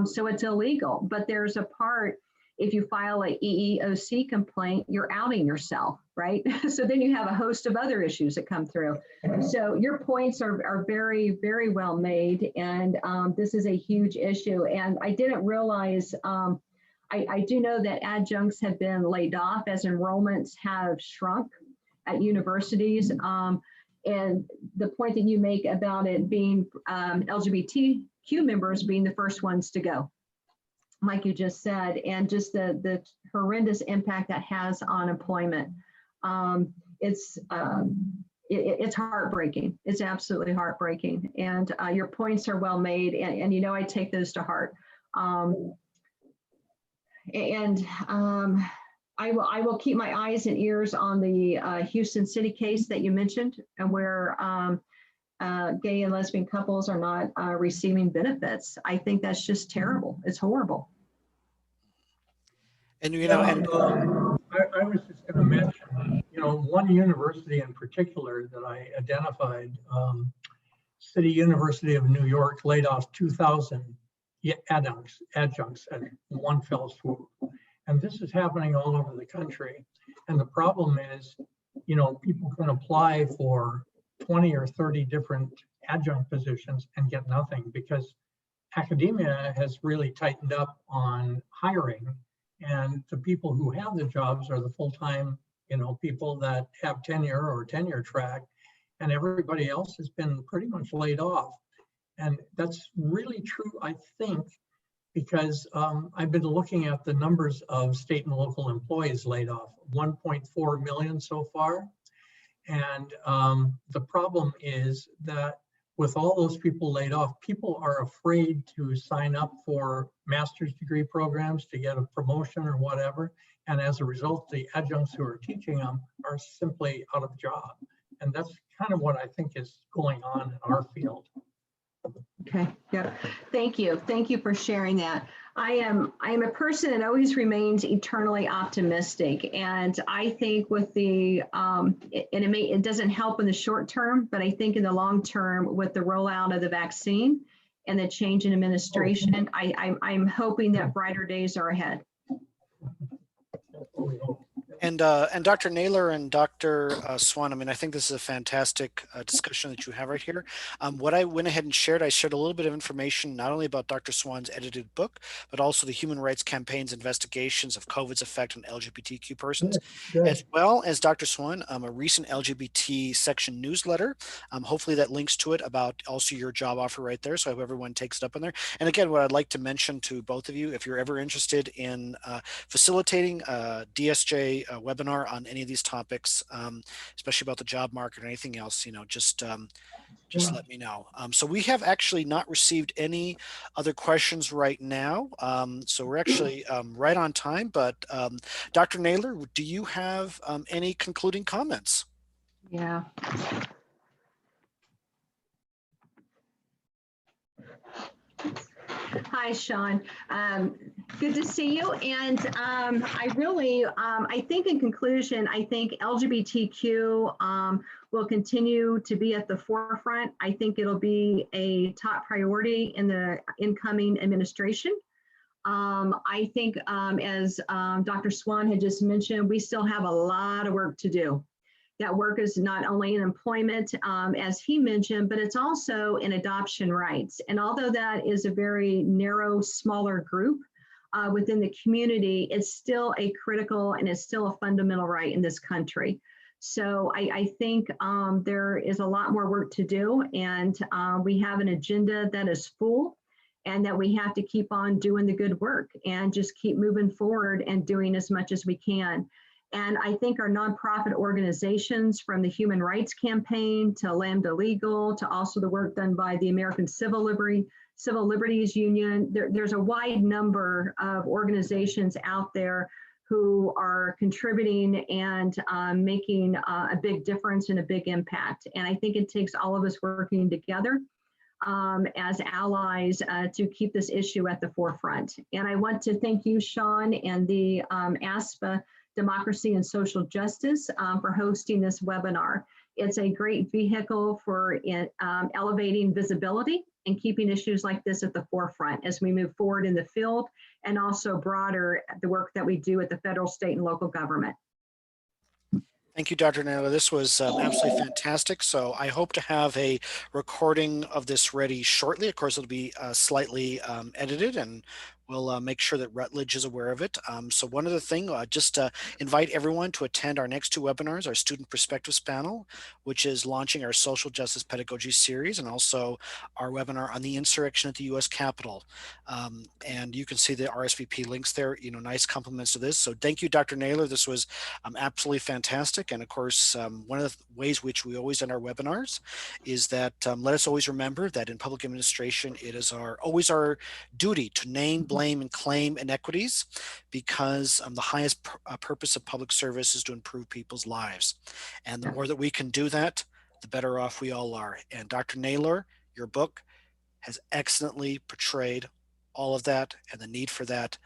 So it's illegal, but there's a part, if you file a EEOC complaint, you're outing yourself, right? So then you have a host of other issues that come through. So your points are very, very well made. And this is a huge issue. And I didn't realize, I do know that adjuncts have been laid off as enrollments have shrunk at universities. And the point that you make about it being LGBTQ members being the first ones to go, like you just said, and just the horrendous impact that has on employment. It's heartbreaking. It's absolutely heartbreaking. And your points are well made, and I take those to heart. I will keep my eyes and ears on the Houston City case that you mentioned, and where gay and lesbian couples are not receiving benefits. I think that's just terrible. It's horrible. And I was just going to mention, one university in particular that I identified, City University of New York, laid off 2,000 adjuncts at one fell swoop. And this is happening all over the country. And the problem is, people can apply for 20 or 30 different adjunct positions and get nothing, because academia has really tightened up on hiring. And the people who have the jobs are the full-time, people that have tenure or tenure track, and everybody else has been pretty much laid off. And that's really true, I think, because I've been looking at the numbers of state and local employees laid off, 1.4 million so far. And the problem is that with all those people laid off, people are afraid to sign up for master's degree programs to get a promotion or whatever. And as a result, the adjuncts who are teaching them are simply out of job. And that's kind of what I think is going on in our field. Okay, yeah, thank you. Thank you for sharing that. I am a person that always remains eternally optimistic. And I think with the, it doesn't help in the short term, but I think in the long term with the rollout of the vaccine and the change in administration, I'm hoping that brighter days are ahead. And Dr. Naylor and Dr. Swan, I think this is a fantastic discussion that you have right here. What I went ahead and shared, I shared a little bit of information, not only about Dr. Swan's edited book, but also the Human Rights Campaign's investigations of COVID's effect on LGBTQ persons, as well as Dr. Swan, a recent LGBT section newsletter. Hopefully that links to it about also your job offer right there. So I hope everyone takes it up on there. And again, what I'd like to mention to both of you, if you're ever interested in facilitating DSJ webinar on any of these topics, especially about the job market or anything else, just let me know. So we have actually not received any other questions right now. So we're actually right on time, but Dr. Naylor, do you have any concluding comments? Yeah. Hi, Sean. Good to see you. And I think in conclusion, I think LGBTQ will continue to be at the forefront. I think it'll be a top priority in the incoming administration. I think as Dr. Swan had just mentioned, we still have a lot of work to do. That work is not only in employment, as he mentioned, but it's also in adoption rights. And although that is a very narrow, smaller group within the community, it's still a critical and it's still a fundamental right in this country. So I think there is a lot more work to do, and we have an agenda that is full, and that we have to keep on doing the good work and just keep moving forward and doing as much as we can. And I think our nonprofit organizations, from the Human Rights Campaign to Lambda Legal to also the work done by the American Civil Liberties Union, there's a wide number of organizations out there who are contributing and making a big difference and a big impact. And I think it takes all of us working together as allies to keep this issue at the forefront. And I want to thank you, Sean, and the ASPA Democracy and Social Justice for hosting this webinar. It's a great vehicle for elevating visibility and keeping issues like this at the forefront as we move forward in the field, and also broader the work that we do at the federal, state, and local government. Thank you, Dr. Naylor. This was absolutely fantastic. So I hope to have a recording of this ready shortly. Of course, it'll be slightly edited, and we'll make sure that Routledge is aware of it. So one other thing, just invite everyone to attend our next two webinars, our Student Perspectives panel, which is launching our Social Justice Pedagogy series, and also our webinar on the insurrection at the U.S. Capitol. And you can see the RSVP links there, nice compliments to this. So thank you, Dr. Naylor. This was absolutely fantastic. And of course, one of the ways which we always end our webinars is that let us always remember that in public administration, it is always our duty to name, blame, and claim inequities, because the highest purpose of public service is to improve people's lives. And the more that we can do that, the better off we all are. And Dr. Naylor, your book has excellently portrayed all of that and the need for that,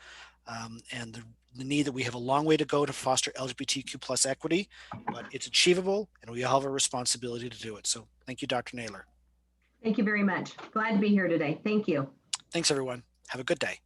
and the need that we have a long way to go to foster LGBTQ plus equity, but it's achievable, and we all have a responsibility to do it. So thank you, Dr. Naylor. Thank you very much. Glad to be here today. Thank you. Thanks, everyone. Have a good day.